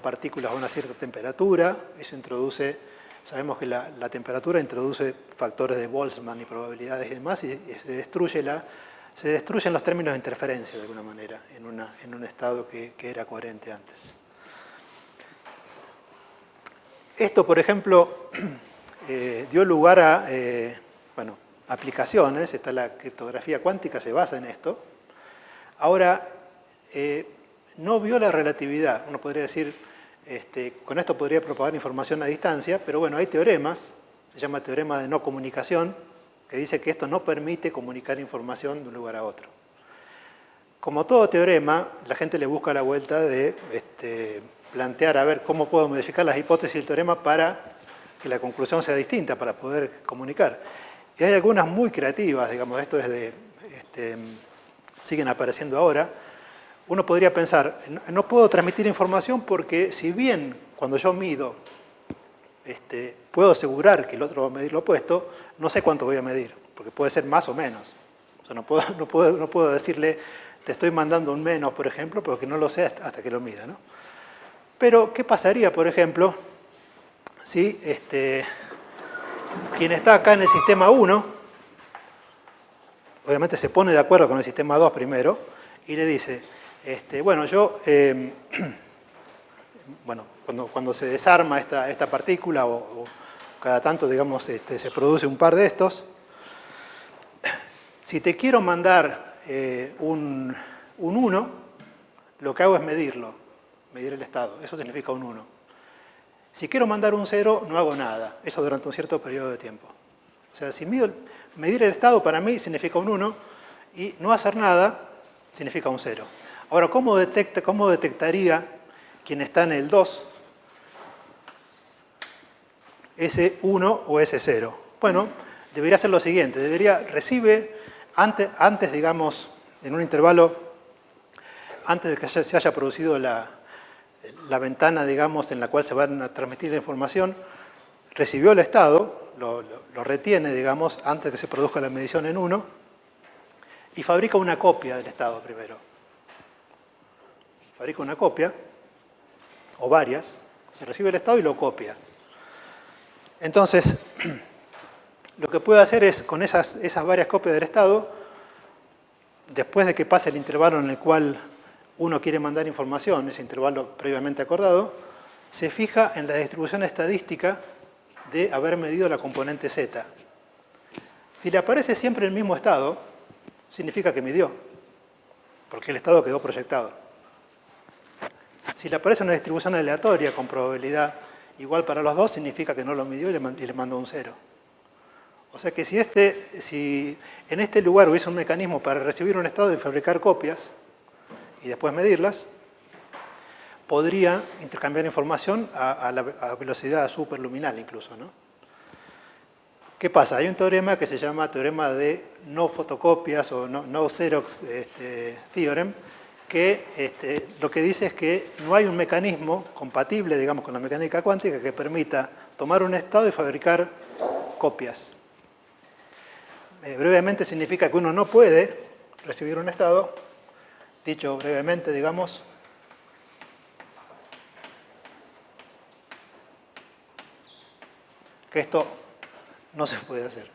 partículas a una cierta temperatura. Eso introduce, sabemos que la temperatura introduce factores de Boltzmann y probabilidades y demás, y se destruyen los términos de interferencia de alguna manera en un estado que era coherente antes. Esto, por ejemplo, dio lugar a aplicaciones. La criptografía cuántica se basa en esto. Ahora, no viola relatividad. Uno podría decir, con esto podría propagar información a distancia, pero bueno, hay teoremas, se llama teorema de no comunicación, que dice que esto no permite comunicar información de un lugar a otro. Como todo teorema, la gente le busca la vuelta de plantear a ver cómo puedo modificar las hipótesis del teorema para que la conclusión sea distinta, para poder comunicar. Y hay algunas muy creativas, digamos, esto es siguen apareciendo ahora. Uno podría pensar, no puedo transmitir información porque si bien cuando yo mido puedo asegurar que el otro va a medir lo opuesto, no sé cuánto voy a medir, porque puede ser más o menos. O sea, no puedo decirle, te estoy mandando un menos, por ejemplo, porque no lo sé hasta que lo mida, ¿no? Pero, ¿qué pasaría, por ejemplo, si quien está acá en el sistema 1, obviamente se pone de acuerdo con el sistema 2 primero, y le dice, bueno, yo, bueno, cuando se desarma esta partícula, o cada tanto, digamos, se produce un par de estos, si te quiero mandar un 1, lo que hago es medir el estado. Eso significa un 1. Si quiero mandar un 0, no hago nada. Eso durante un cierto periodo de tiempo. O sea, si medir el estado para mí significa un 1 y no hacer nada significa un 0. Ahora, ¿cómo detectaría quien está en el 2 ese 1 o ese 0? Bueno, debería hacer lo siguiente. Recibe antes, digamos, en un intervalo, antes de que se haya producido la ventana, digamos, en la cual se van a transmitir la información, recibió el estado, lo retiene, digamos, antes de que se produzca la medición en 1, y fabrica una copia del estado primero. Fabrica una copia, o varias, se recibe el estado y lo copia. Entonces, lo que puede hacer es, con esas varias copias del estado, después de que pase el intervalo en el cual uno quiere mandar información, ese intervalo previamente acordado, se fija en la distribución estadística de haber medido la componente z. Si le aparece siempre el mismo estado, significa que midió, porque el estado quedó proyectado. Si le aparece una distribución aleatoria con probabilidad igual para los dos, significa que no lo midió y le mandó un 0. O sea que si en este lugar hubiese un mecanismo para recibir un estado y fabricar copias, y después medirlas, podría intercambiar información a velocidad superluminal incluso, ¿no? ¿Qué pasa? Hay un teorema que se llama teorema de no fotocopias o no Xerox theorem, que lo que dice es que no hay un mecanismo compatible, digamos, con la mecánica cuántica que permita tomar un estado y fabricar copias. Brevemente significa que uno no puede recibir un estado. Dicho brevemente, digamos, que esto no se puede hacer.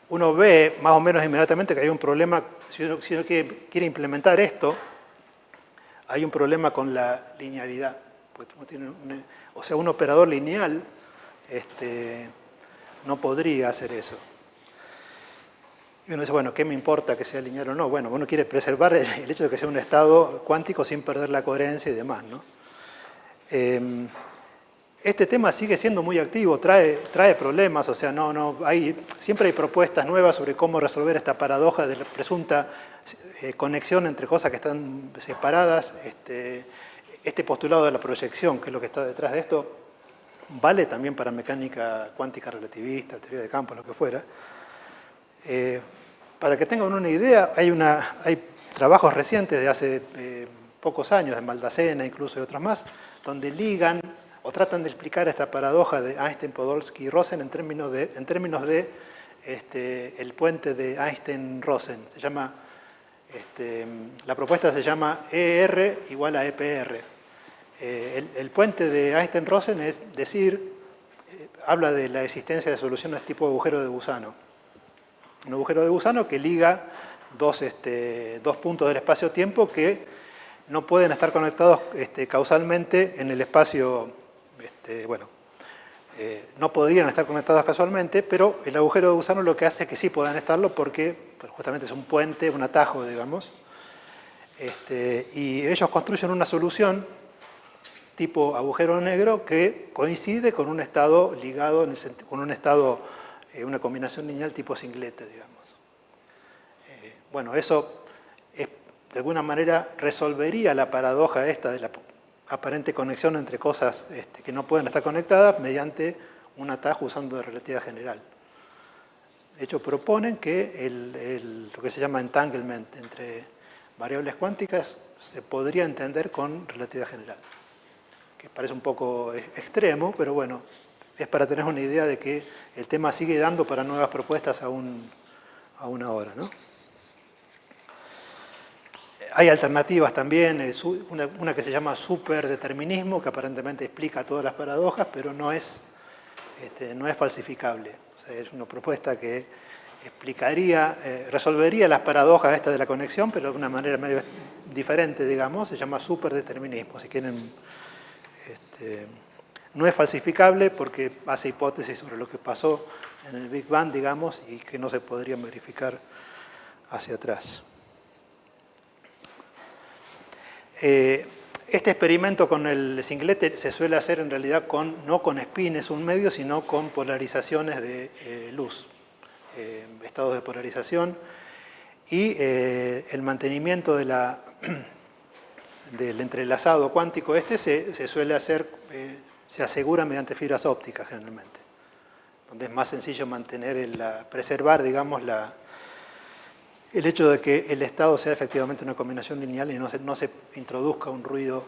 Uno ve más o menos inmediatamente que hay un problema, si uno quiere implementar esto, hay un problema con la linealidad. O sea, un operador lineal no podría hacer eso. Y uno dice, bueno, ¿qué me importa que sea lineal o no? Bueno, uno quiere preservar el hecho de que sea un estado cuántico sin perder la coherencia y demás, ¿no? Este tema sigue siendo muy activo, trae problemas, o sea, siempre hay propuestas nuevas sobre cómo resolver esta paradoja de la presunta conexión entre cosas que están separadas. Este postulado de la proyección, que es lo que está detrás de esto, vale también para mecánica cuántica relativista, teoría de campos, lo que fuera. Para que tengan una idea, hay trabajos recientes de hace pocos años, de Maldacena incluso y otros más, donde ligan o tratan de explicar esta paradoja de Einstein, Podolsky y Rosen en términos de el puente de Einstein-Rosen. La propuesta se llama ER igual a EPR. El puente de Einstein-Rosen es decir, habla de la existencia de soluciones tipo agujero de gusano. Un agujero de gusano que liga dos puntos del espacio-tiempo que no pueden estar conectados causalmente en el espacio, no podrían estar conectados casualmente, pero el agujero de gusano lo que hace es que sí puedan estarlo porque justamente es un puente, un atajo, digamos. Y ellos construyen una solución tipo agujero negro que coincide con un estado ligado, con un estado, una combinación lineal tipo singlete, digamos. Bueno, eso de alguna manera resolvería la paradoja esta de la aparente conexión entre cosas que no pueden estar conectadas mediante un atajo usando de relatividad general. De hecho, proponen que lo que se llama entanglement entre variables cuánticas se podría entender con relatividad general, que parece un poco extremo, pero bueno, es para tener una idea de que el tema sigue dando para nuevas propuestas aún ahora, ¿no? Hay alternativas también, una que se llama superdeterminismo, que aparentemente explica todas las paradojas, pero no es falsificable. O sea, es una propuesta que resolvería las paradojas estas de la conexión, pero de una manera medio diferente, digamos, se llama superdeterminismo. Si quieren, no es falsificable porque hace hipótesis sobre lo que pasó en el Big Bang, digamos, y que no se podrían verificar hacia atrás. Este experimento con el singlete se suele hacer en realidad no con spines un medio, sino con polarizaciones de luz, estados de polarización, y el mantenimiento del entrelazado cuántico se suele hacer, se asegura mediante fibras ópticas generalmente, donde es más sencillo preservar, digamos, el hecho de que el estado sea efectivamente una combinación lineal y no se introduzca un ruido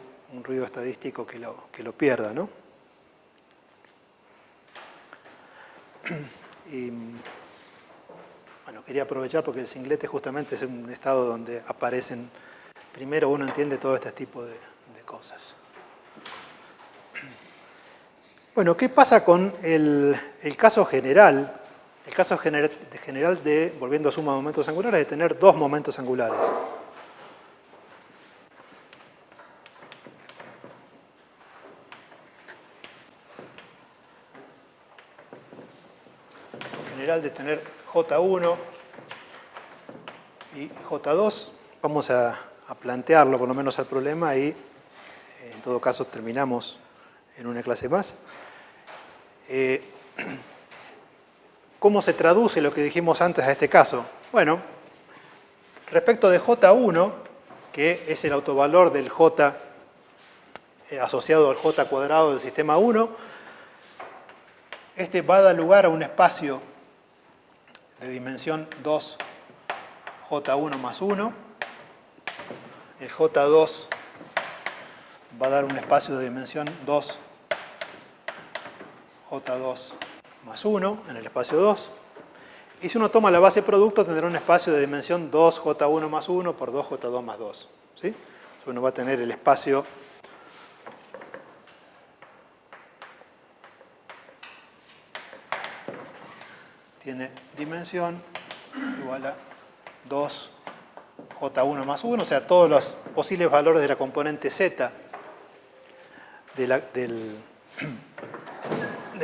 estadístico que lo pierda, ¿no? Y, bueno, quería aprovechar porque el singlete justamente es un estado donde aparecen, primero uno entiende todo este tipo de cosas. Bueno, ¿qué pasa con el caso general? El caso general volviendo a suma de momentos angulares, de tener dos momentos angulares. En general de tener J1 y J2. Vamos a plantearlo por lo menos al problema y en todo caso terminamos en una clase más. ¿Cómo se traduce lo que dijimos antes a este caso? Bueno, respecto de J1, que es el autovalor del J asociado al J cuadrado del sistema 1, este va a dar lugar a un espacio de dimensión 2, J1 más 1. El J2 va a dar un espacio de dimensión 2, J2 más 1 en el espacio 2. Y si uno toma la base producto, tendrá un espacio de dimensión 2J1 más 1 por 2J2 más 2. ¿Sí? Uno va a tener el espacio tiene dimensión igual a 2J1 más 1, o sea, todos los posibles valores de la componente Z del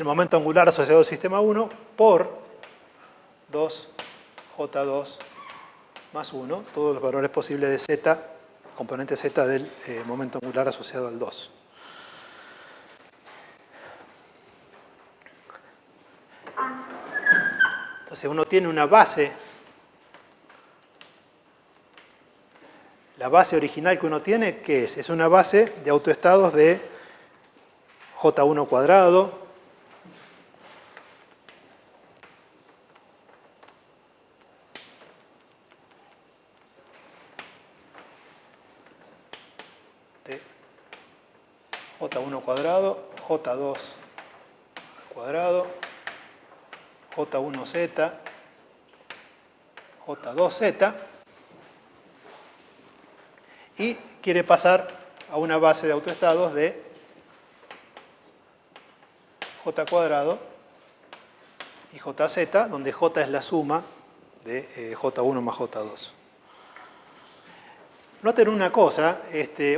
momento angular asociado al sistema 1 por 2J2 más 1, todos los valores posibles de Z, componente Z del momento angular asociado al 2. Entonces uno tiene una base, la base original que uno tiene, ¿qué es? Es una base de autoestados de J1 cuadrado, de J1 cuadrado, J2 cuadrado, J1Z, J2Z, y quiere pasar a una base de autoestados de J cuadrado y JZ, donde J es la suma de J1 más J2. Noten una cosa,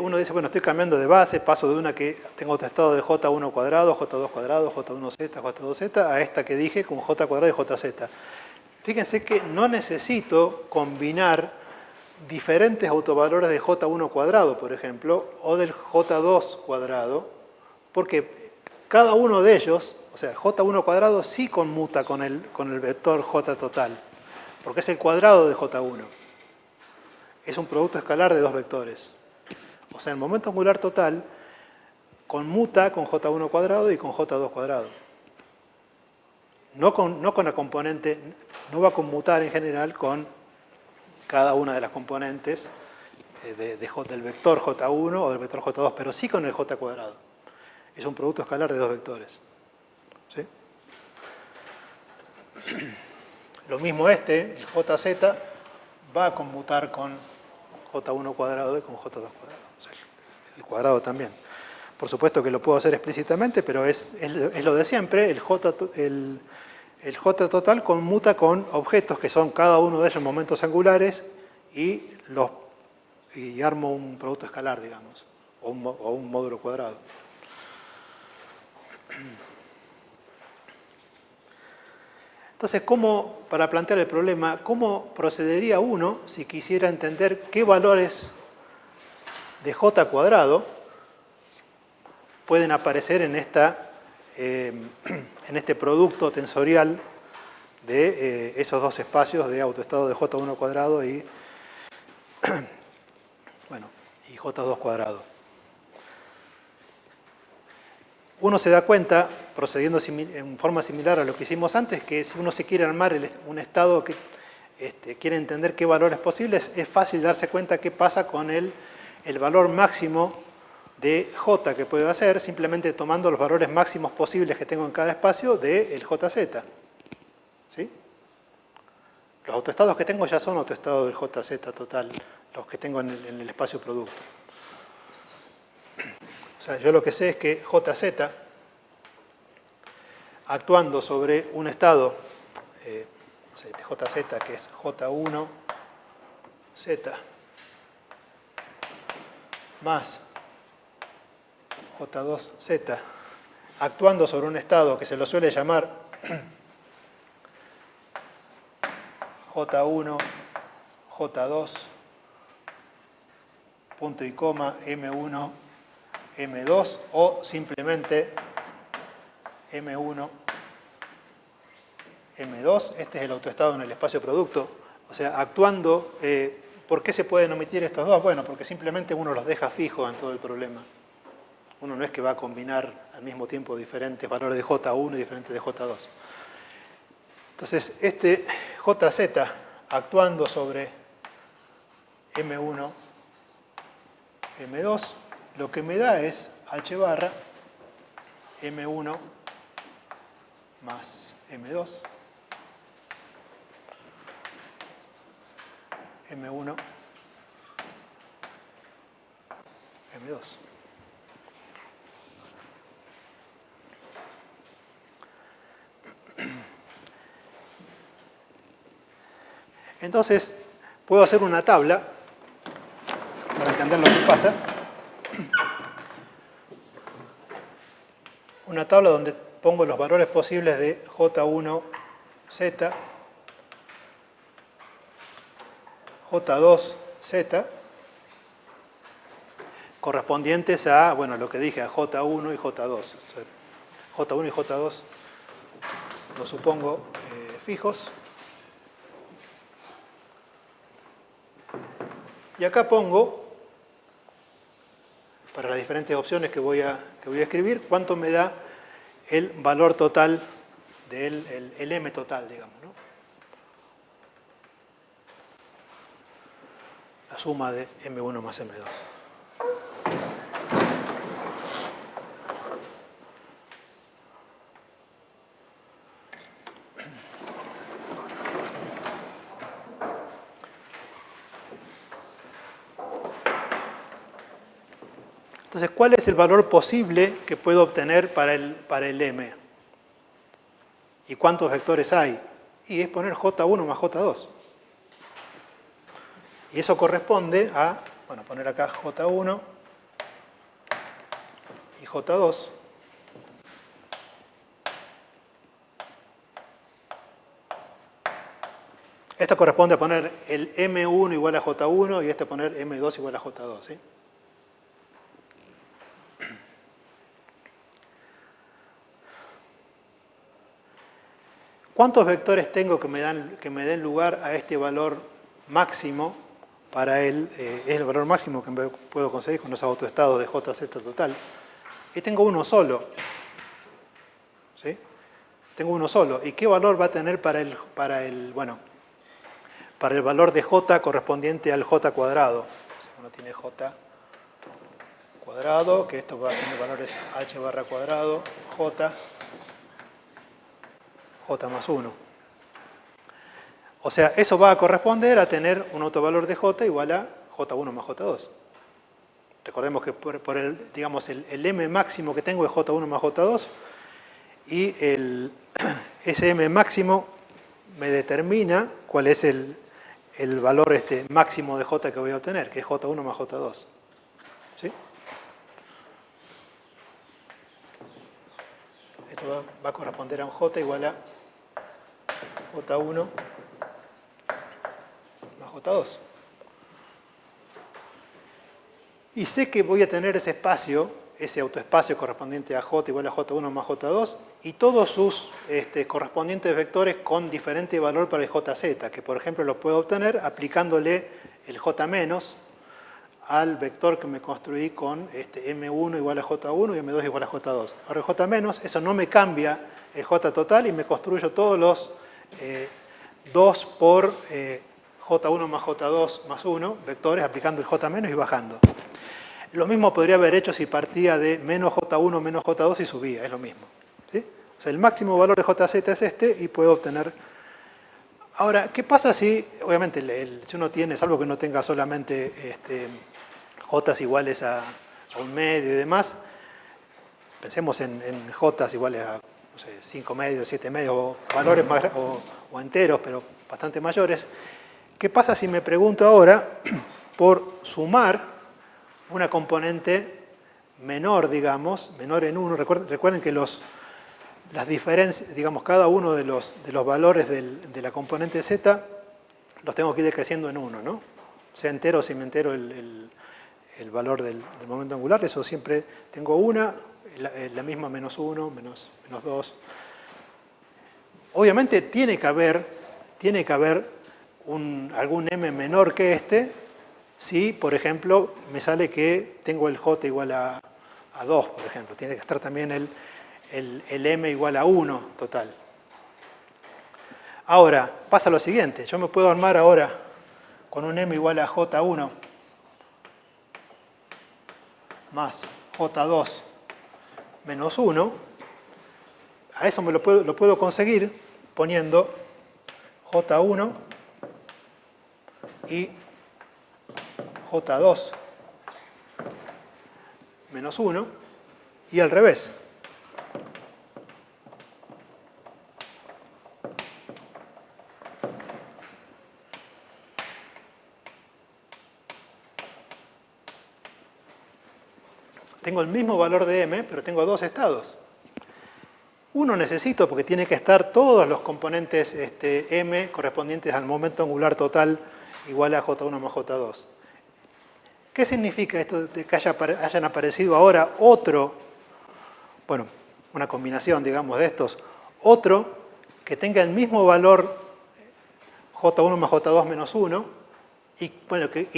uno dice, bueno, estoy cambiando de base, paso de una que tengo autoestado de J1 cuadrado, J2 cuadrado, J1Z, J2Z, a esta que dije con J cuadrado y JZ. Fíjense que no necesito combinar diferentes autovalores de J1 cuadrado, por ejemplo, o del J2 cuadrado, porque cada uno de ellos, o sea, J1 cuadrado sí conmuta con el vector J total, porque es el cuadrado de J1. Es un producto escalar de dos vectores. O sea, el momento angular total conmuta con J1 cuadrado y con J2 cuadrado. No con la componente, no va a conmutar en general con cada una de las componentes del vector J1 o del vector J2, pero sí con el J cuadrado. Es un producto escalar de dos vectores. ¿Sí? Lo mismo el JZ, va a conmutar con J1 cuadrado y con J2 cuadrado. O sea, el cuadrado también. Por supuesto que lo puedo hacer explícitamente, pero es lo de siempre. El J total conmuta con objetos que son cada uno de ellos momentos angulares y armo un producto escalar, digamos, o un módulo cuadrado. Entonces, para plantear el problema, ¿cómo procedería uno si quisiera entender qué valores de J cuadrado pueden aparecer en este producto tensorial de esos dos espacios de autoestado de J1 cuadrado y J2 cuadrado? Uno se da cuenta, procediendo en forma similar a lo que hicimos antes, que si uno se quiere armar un estado que quiere entender qué valores posibles, es fácil darse cuenta qué pasa con el valor máximo de J que puedo hacer, simplemente tomando los valores máximos posibles que tengo en cada espacio del JZ. ¿Sí? Los autoestados que tengo ya son autoestados del JZ total, los que tengo en el espacio producto. O sea, yo lo que sé es que JZ, actuando sobre un estado, JZ, que es J1Z, más J2Z, actuando sobre un estado que se lo suele llamar J1, J2, punto y coma, M1, M2, o simplemente M1, M2. Este es el autoestado en el espacio producto. O sea, actuando, ¿por qué se pueden omitir estos dos? Bueno, porque simplemente uno los deja fijos en todo el problema. Uno no es que va a combinar al mismo tiempo diferentes valores de J1 y diferentes de J2. Entonces, este JZ actuando sobre M1, M2, lo que me da es H barra M1 más M2, M1, M2. Entonces, puedo hacer una tabla para entender lo que pasa. Una tabla donde pongo los valores posibles de J1Z, J2Z, correspondientes a, lo que dije, a J1 y J2. O sea, J1 y J2 los supongo fijos. Y acá pongo, para las diferentes opciones que voy a escribir, cuánto me da el valor total del M total, digamos, ¿no? La suma de M1 más M2. Entonces, ¿cuál es el valor posible que puedo obtener para el M? ¿Y cuántos vectores hay? Y es poner J1 más J2. Y eso corresponde a, poner acá J1 y J2. Esto corresponde a poner el M1 igual a J1 y este poner M2 igual a J2. ¿Sí? ¿Cuántos vectores tengo que me den lugar a este valor máximo para él? Es el valor máximo que puedo conseguir con los autoestados de JZ total. Y tengo uno solo. ¿Sí? Tengo uno solo. ¿Y qué valor va a tener para el valor de J correspondiente al J cuadrado? Uno tiene J cuadrado, que esto va a tener valores H barra cuadrado, J más 1. O sea, eso va a corresponder a tener un autovalor de J igual a J1 más J2. Recordemos que por el M máximo que tengo es J1 más J2 y ese M máximo me determina cuál es el valor máximo de J que voy a obtener, que es J1 más J2. ¿Sí? Esto va a corresponder a un J igual a J1 más J2. Y sé que voy a tener ese espacio, ese autoespacio correspondiente a J igual a J1 más J2 y todos sus correspondientes vectores con diferente valor para el JZ, que por ejemplo lo puedo obtener aplicándole el J menos al vector que me construí con M1 igual a J1 y M2 igual a J2. Ahora el J menos, eso no me cambia el J total y me construyo todos los 2 por J1 más J2 más 1 vectores aplicando el J menos y bajando. Lo mismo podría haber hecho si partía de menos J1 menos J2 y subía, es lo mismo. ¿Sí? O sea, el máximo valor de JZ es este y puedo obtener... Ahora, ¿qué pasa si, obviamente, si uno tiene, salvo que no tenga solamente J iguales a un medio y demás, pensemos en J iguales a no sé, 5 medios, 7 medios, o valores más, o enteros, pero bastante mayores. ¿Qué pasa si me pregunto ahora por sumar una componente menor, digamos, menor en 1? Recuerden que las diferencias, digamos, cada uno de los valores de la componente Z los tengo que ir decreciendo en 1, ¿no? Sea entero o sin entero el valor del momento angular, eso siempre tengo una, la misma menos 1, menos 2. Obviamente tiene que haber algún m menor que este, si, por ejemplo, me sale que tengo el J igual a 2, por ejemplo. Tiene que estar también el M igual a 1 total. Ahora, pasa lo siguiente. Yo me puedo armar ahora con un M igual a J1 más J2 menos 1. A eso lo puedo conseguir poniendo J1 y J2 menos 1 y al revés. Tengo el mismo valor de M, pero tengo dos estados. Uno necesito porque tiene que estar todos los componentes M correspondientes al momento angular total igual a J1 más J2. ¿Qué significa esto de que hayan aparecido ahora una combinación, digamos, de estos, otro que tenga el mismo valor J1 más J2 menos 1 y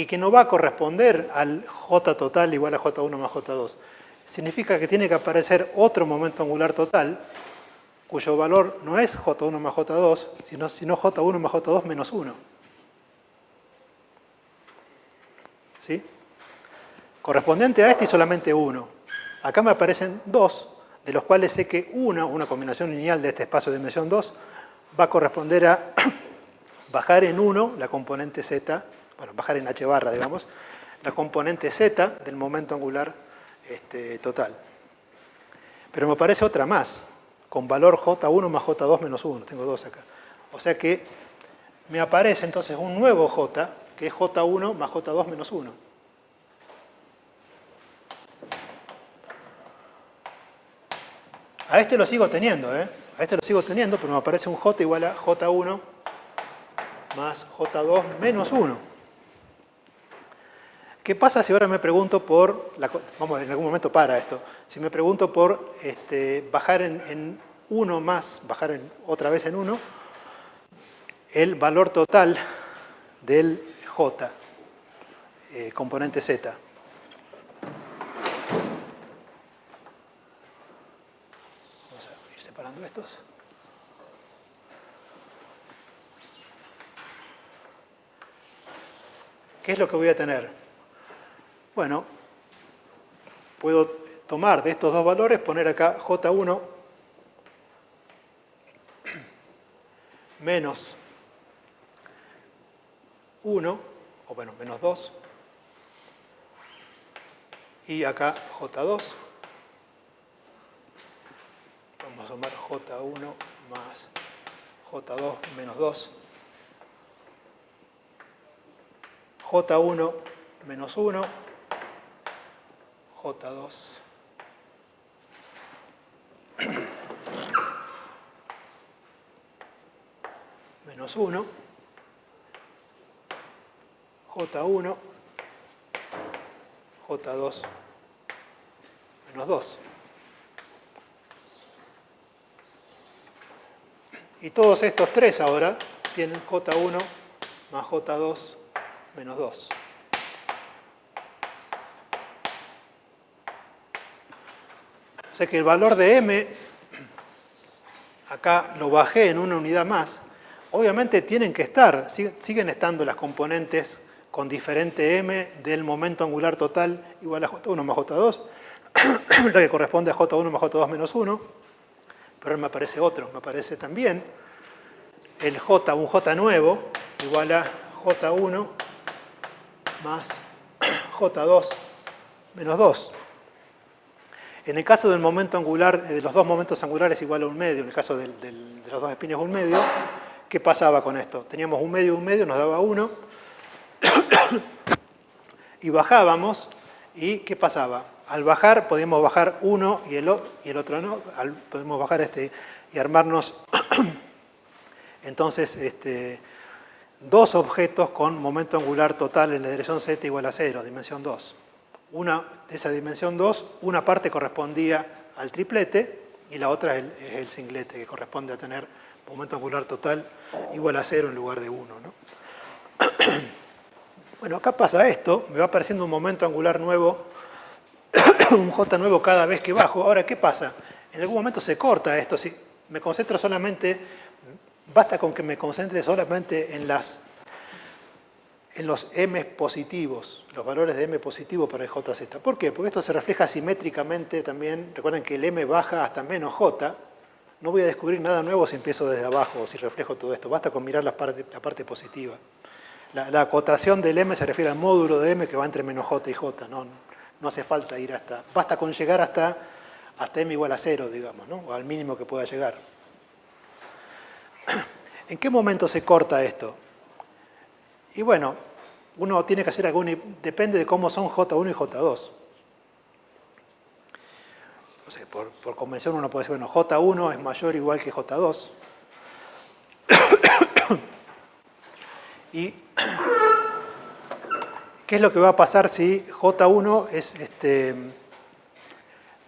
que no va a corresponder al J total igual a J1 más J2? Significa que tiene que aparecer otro momento angular total cuyo valor no es J1 más J2, sino J1 más J2 menos 1. ¿Sí? Correspondiente a este y solamente uno. Acá me aparecen dos, de los cuales sé que una combinación lineal de este espacio de dimensión 2, va a corresponder a bajar en 1 la componente Z, bajar en H barra, digamos, la componente Z del momento angular total. Pero me aparece otra más, con valor J1 más J2 menos 1. Tengo dos acá. O sea que me aparece entonces un nuevo J, que es J1 más J2 menos 1. A este lo sigo teniendo, A este lo sigo teniendo, pero me aparece un J igual a J1 más J2 menos 1. ¿Qué pasa si ahora me pregunto por, vamos, en algún momento para esto, si me pregunto por bajar en 1 más, bajar otra vez en 1, el valor total del J, componente Z? Vamos a ir separando estos. ¿Qué es lo que voy a tener? Bueno, puedo tomar de estos dos valores, poner acá J1 menos 1, o bueno, menos 2, y acá J2. Vamos a sumar J1 más J2 menos 2. J1 menos 1, J2 menos 1, J1, J2 menos 2. Y todos estos tres ahora tienen J1 más J2 menos 2. O sea que el valor de m, acá lo bajé en una unidad más. Obviamente tienen que estar, siguen estando las componentes con diferente m del momento angular total igual a J1 más J2, lo que corresponde a J1 más J2 menos 1, pero ahora me aparece otro, me aparece también el J, un J nuevo, igual a J1 más J2 menos 2. En el caso del momento angular, de los dos momentos angulares igual a un medio, en el caso de los dos espines un medio, ¿qué pasaba con esto? Teníamos un medio, nos daba 1, y bajábamos, ¿y qué pasaba? Al bajar podíamos bajar uno y el otro no, podemos bajar y armarnos entonces dos objetos con momento angular total en la dirección z igual a 0, dimensión 2. Una de esa dimensión 2, una parte correspondía al triplete y la otra es el singlete, que corresponde a tener momento angular total igual a 0 en lugar de 1, ¿no? Bueno, acá pasa esto, me va apareciendo un momento angular nuevo, un J nuevo cada vez que bajo. Ahora, ¿qué pasa? En algún momento se corta esto. Si me concentro solamente, basta con que me concentre solamente en los m positivos, los valores de m positivo para el JZ. ¿Por qué? Porque esto se refleja simétricamente también. Recuerden que el m baja hasta menos j. No voy a descubrir nada nuevo si empiezo desde abajo o si reflejo todo esto. Basta con mirar la parte positiva. La acotación del m se refiere al módulo de m que va entre menos j y j. No hace falta ir hasta... Basta con llegar hasta m igual a 0, digamos, ¿no? O al mínimo que pueda llegar. ¿En qué momento se corta esto? Y bueno, uno tiene que hacer depende de cómo son J1 y J2. No sé, por convención uno puede decir, bueno, J1 es mayor o igual que J2. ¿Y qué es lo que va a pasar si J1 es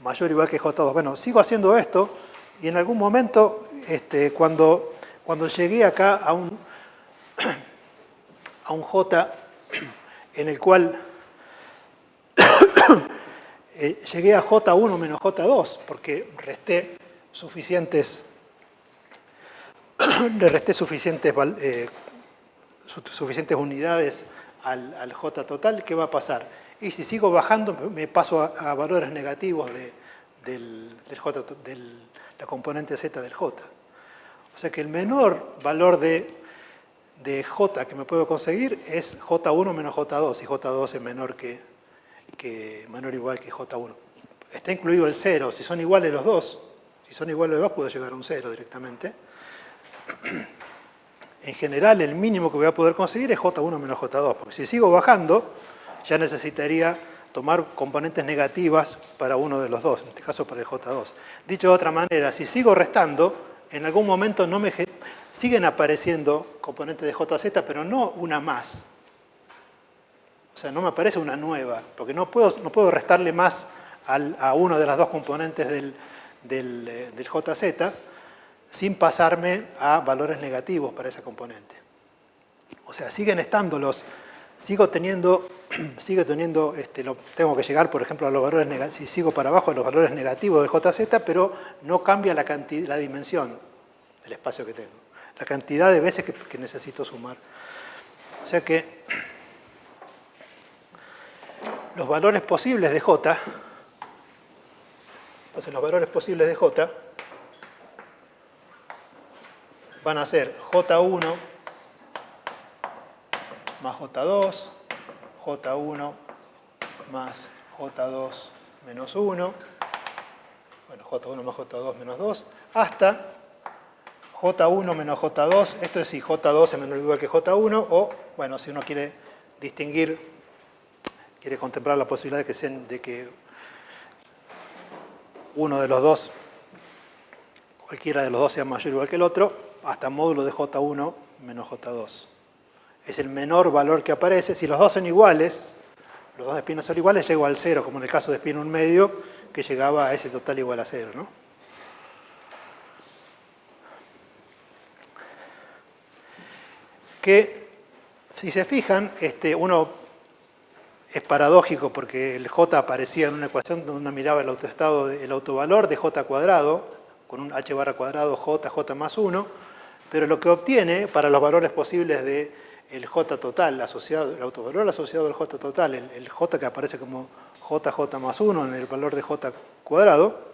mayor o igual que J2? Bueno, sigo haciendo esto y en algún momento, cuando llegué acá a un J en el cual llegué a J1 menos J2, porque le resté suficientes unidades al J total, ¿qué va a pasar? Y si sigo bajando, me paso a valores negativos de la componente Z del J. O sea que el menor valor de J que me puedo conseguir es J1 menos J2, y J2 es menor o igual que J1. Está incluido el 0, si son iguales los dos. Si son iguales los dos, puedo llegar a un 0 directamente. En general, el mínimo que voy a poder conseguir es J1 menos J2, porque si sigo bajando, ya necesitaría tomar componentes negativas para uno de los dos, en este caso para el J2. Dicho de otra manera, si sigo restando, en algún momento siguen apareciendo componentes de JZ, pero no una más. O sea, no me aparece una nueva, porque no puedo restarle más a uno de las dos componentes del JZ sin pasarme a valores negativos para esa componente. O sea, siguen estando sigo teniendo, tengo que llegar, por ejemplo, a los valores negativos, si sigo para abajo, a los valores negativos del JZ, pero no cambia la dimensión del espacio que tengo, la cantidad de veces que necesito sumar. O sea que los valores posibles de J, entonces los valores posibles de J van a ser J1 más J2, J1 más J2 menos 1, bueno, J1 más J2 menos 2, hasta J1 menos J2, esto es si J2 es menor o igual que J1, o, bueno, si uno quiere distinguir, quiere contemplar la posibilidad de que uno de los dos, cualquiera de los dos sea mayor o igual que el otro, hasta módulo de J1 menos J2. Es el menor valor que aparece. Si los dos son iguales, los dos espinos son iguales, llego al 0, como en el caso de espino 1/2, que llegaba a ese total igual a 0, ¿no? Que, si se fijan, uno es paradójico porque el J aparecía en una ecuación donde uno miraba el autovalor de J cuadrado, con un H barra cuadrado J más 1, pero lo que obtiene para los valores posibles del J total, el autovalor asociado al J total, el J que aparece como JJ más 1 en el valor de J cuadrado,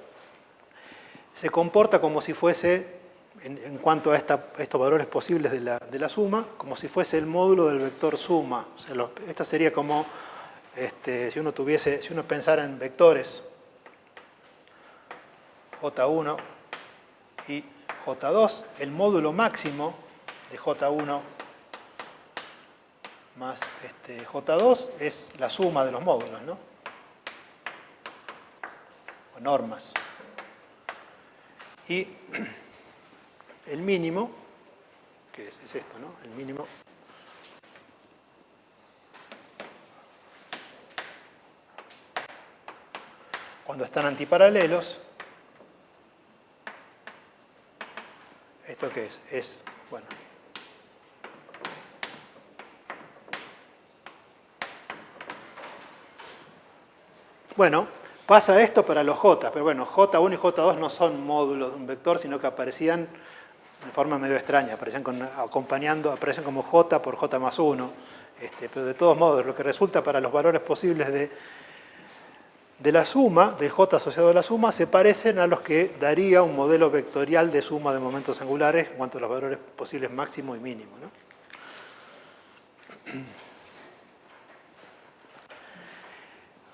se comporta como si fuese, en cuanto a estos valores posibles de la suma, como si fuese el módulo del vector suma. O sea, esta sería como, si uno pensara en vectores J1 y J2, el módulo máximo de J1 más J2 es la suma de los módulos, ¿no? O normas. Y el mínimo, que es esto, ¿no? El mínimo cuando están antiparalelos, ¿esto qué es? Es, bueno, pasa esto para los J, pero bueno, J1 y J2 no son módulos de un vector, sino que aparecían de forma medio extraña, aparecen como J por J más 1, pero de todos modos, lo que resulta para los valores posibles de la suma, del J asociado a la suma, se parecen a los que daría un modelo vectorial de suma de momentos angulares en cuanto a los valores posibles máximo y mínimo, ¿no?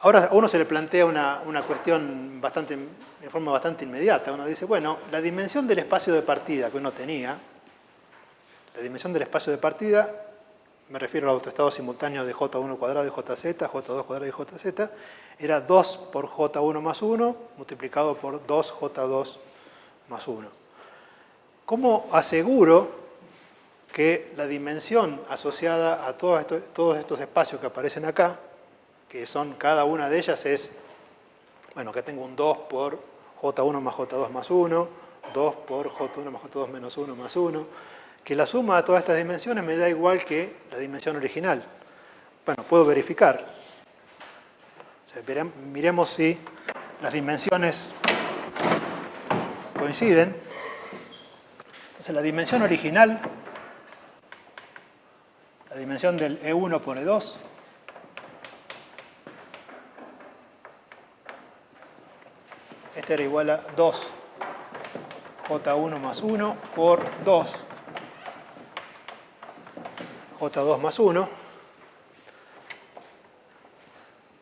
Ahora a uno se le plantea una cuestión de forma bastante inmediata. Uno dice, bueno, la dimensión del espacio de partida que uno tenía, la dimensión del espacio de partida, me refiero al autoestado simultáneo de J1 cuadrado y JZ, J2 cuadrado y JZ, era 2 por J1 más 1 multiplicado por 2J2 más 1. ¿Cómo aseguro que la dimensión asociada a todos estos espacios que aparecen acá, que son cada una de ellas es, bueno, que tengo un 2 por J1 más J2 más 1, 2 por J1 más J2 menos 1 más 1, que la suma de todas estas dimensiones me da igual que la dimensión original? Bueno, puedo verificar. O sea, miremos si las dimensiones coinciden. Entonces la dimensión original, la dimensión del E1 por E2, este era igual a 2 J1 más 1 por 2 J2 más 1.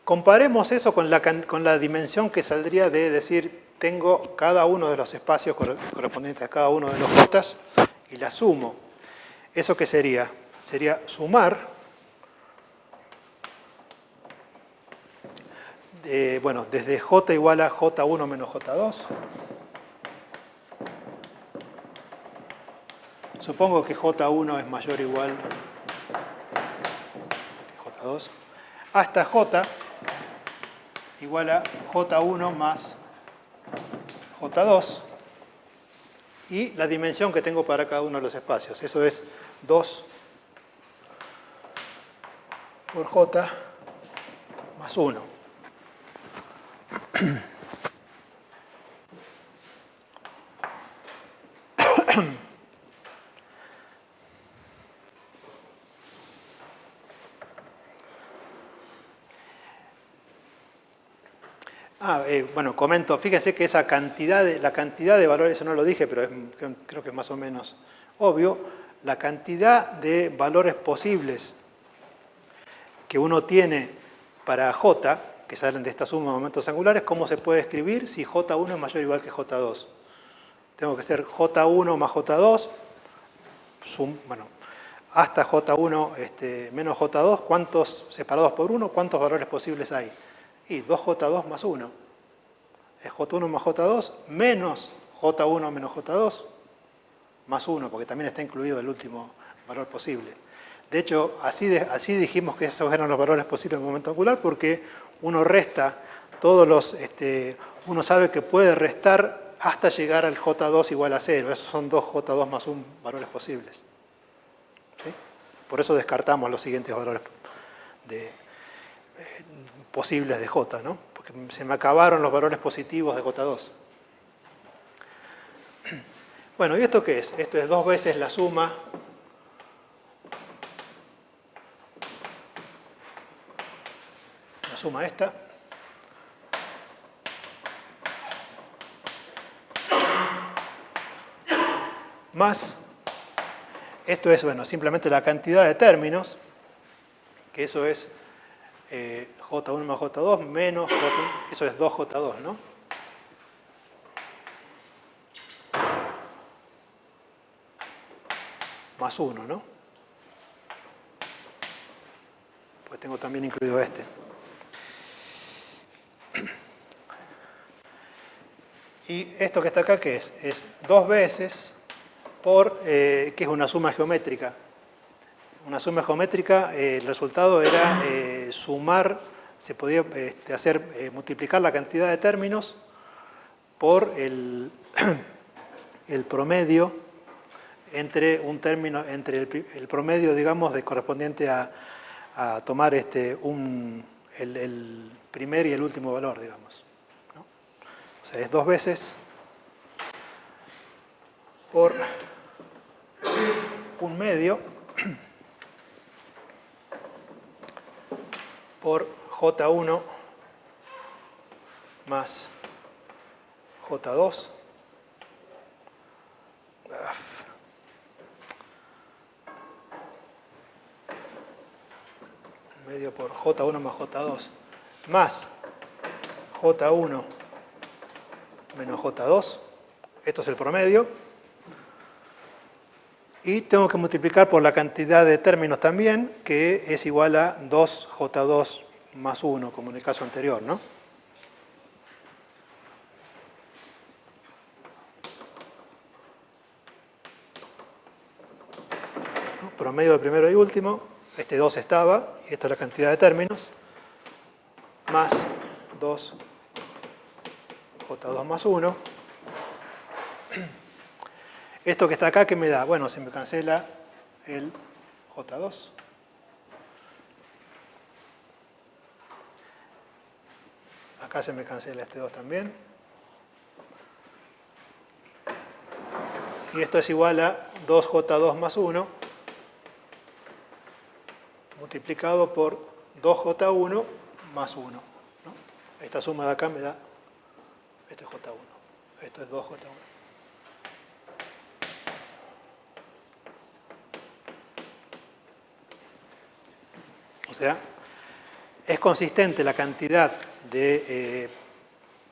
Comparemos eso con la dimensión que saldría de decir, tengo cada uno de los espacios correspondientes a cada uno de los J y la sumo. ¿Eso qué sería? Sería sumar, desde J igual a J1 menos J2, supongo que J1 es mayor o igual que J2, hasta J igual a J1 más J2 y la dimensión que tengo para cada uno de los espacios. Eso es 2 por J más 1. Bueno, comento, fíjense que esa la cantidad de valores, eso no lo dije, pero creo que es más o menos obvio, la cantidad de valores posibles que uno tiene para J, que salen de esta suma de momentos angulares, ¿cómo se puede escribir si J1 es mayor o igual que J2? Tengo que ser J1 más J2, bueno, hasta J1 menos J2, ¿cuántos separados por 1? ¿Cuántos valores posibles hay? Y 2J2 más 1. Es J1 más J2 menos J1 menos J2 más 1, porque también está incluido el último valor posible. De hecho, así dijimos que esos eran los valores posibles en el momento angular, porque uno resta todos los... uno sabe que puede restar hasta llegar al J2 igual a 0. Esos son 2J2 más 1 valores posibles. ¿Sí? Por eso descartamos los siguientes valores posibles de J, ¿no? Porque se me acabaron los valores positivos de J2. Bueno, ¿y esto qué es? Esto es 2 veces la suma esta más, esto es, bueno, simplemente la cantidad de términos, que eso es J1 más J2 menos J1, eso es 2J2, ¿no? Más 1, ¿no? Pues tengo también incluido este. Y esto que está acá, ¿qué es? Es 2 veces por, que es una suma geométrica. Una suma geométrica, el resultado era sumar, se podía multiplicar la cantidad de términos por el promedio entre un término, entre el promedio, digamos, correspondiente a tomar el primer y el último valor, digamos. ¿No? O sea, es 2 veces por un medio por J1 más J2 medio por J1 más J2 más J1 menos J2. Esto es el promedio. Y tengo que multiplicar por la cantidad de términos también, que es igual a 2J2 más 1, como en el caso anterior, ¿no? Promedio de primero y último. Este 2 estaba, y esta es la cantidad de términos, más 2J2 más 1. Esto que está acá, ¿qué me da? Bueno, se me cancela el J2. Acá se me cancela este 2 también. Y esto es igual a 2J2 más 1 multiplicado por 2J1 más 1. ¿No? Esta suma de acá me da, esto es J1, esto es 2J1. O sea, es consistente la cantidad de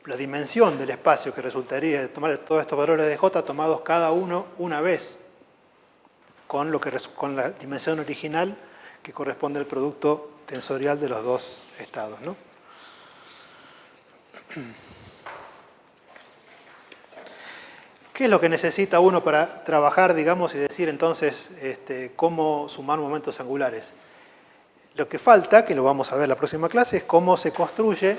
la dimensión del espacio que resultaría de tomar todos estos valores de J tomados cada uno una vez con la dimensión original que corresponde al producto tensorial de los dos estados, ¿no? ¿Qué es lo que necesita uno para trabajar, digamos, y decir entonces cómo sumar momentos angulares? Lo que falta, que lo vamos a ver en la próxima clase, es cómo se construye,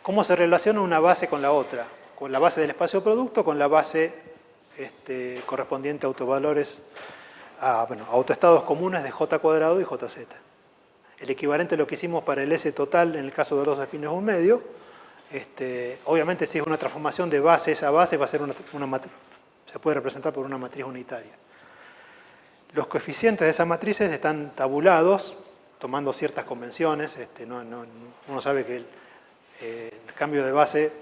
cómo se relaciona una base con la otra, con la base del espacio producto, con la base correspondiente a autovalores, a autoestados comunes de J cuadrado y JZ. El equivalente a lo que hicimos para el S total en el caso de los espinos de un medio. Obviamente si es una transformación de base, esa base va a ser una matriz, se puede representar por una matriz unitaria. Los coeficientes de esas matrices están tabulados, tomando ciertas convenciones. Uno sabe que el cambio de base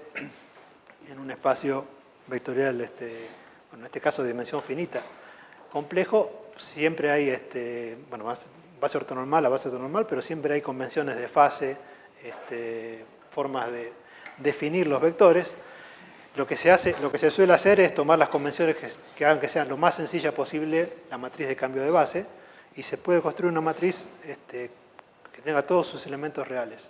en un espacio vectorial, en este caso de dimensión finita, complejo, siempre hay base ortonormal a base ortonormal, pero siempre hay convenciones de fase, formas de definir los vectores. Lo que se suele hacer es tomar las convenciones que hagan que sean lo más sencilla posible la matriz de cambio de base, y se puede construir una matriz que tenga todos sus elementos reales.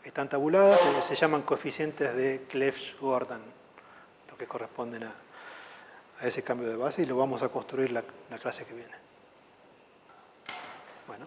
Están tabuladas, se llaman coeficientes de Clebsch-Gordan, lo que corresponden a ese cambio de base, y lo vamos a construir la clase que viene. Bueno.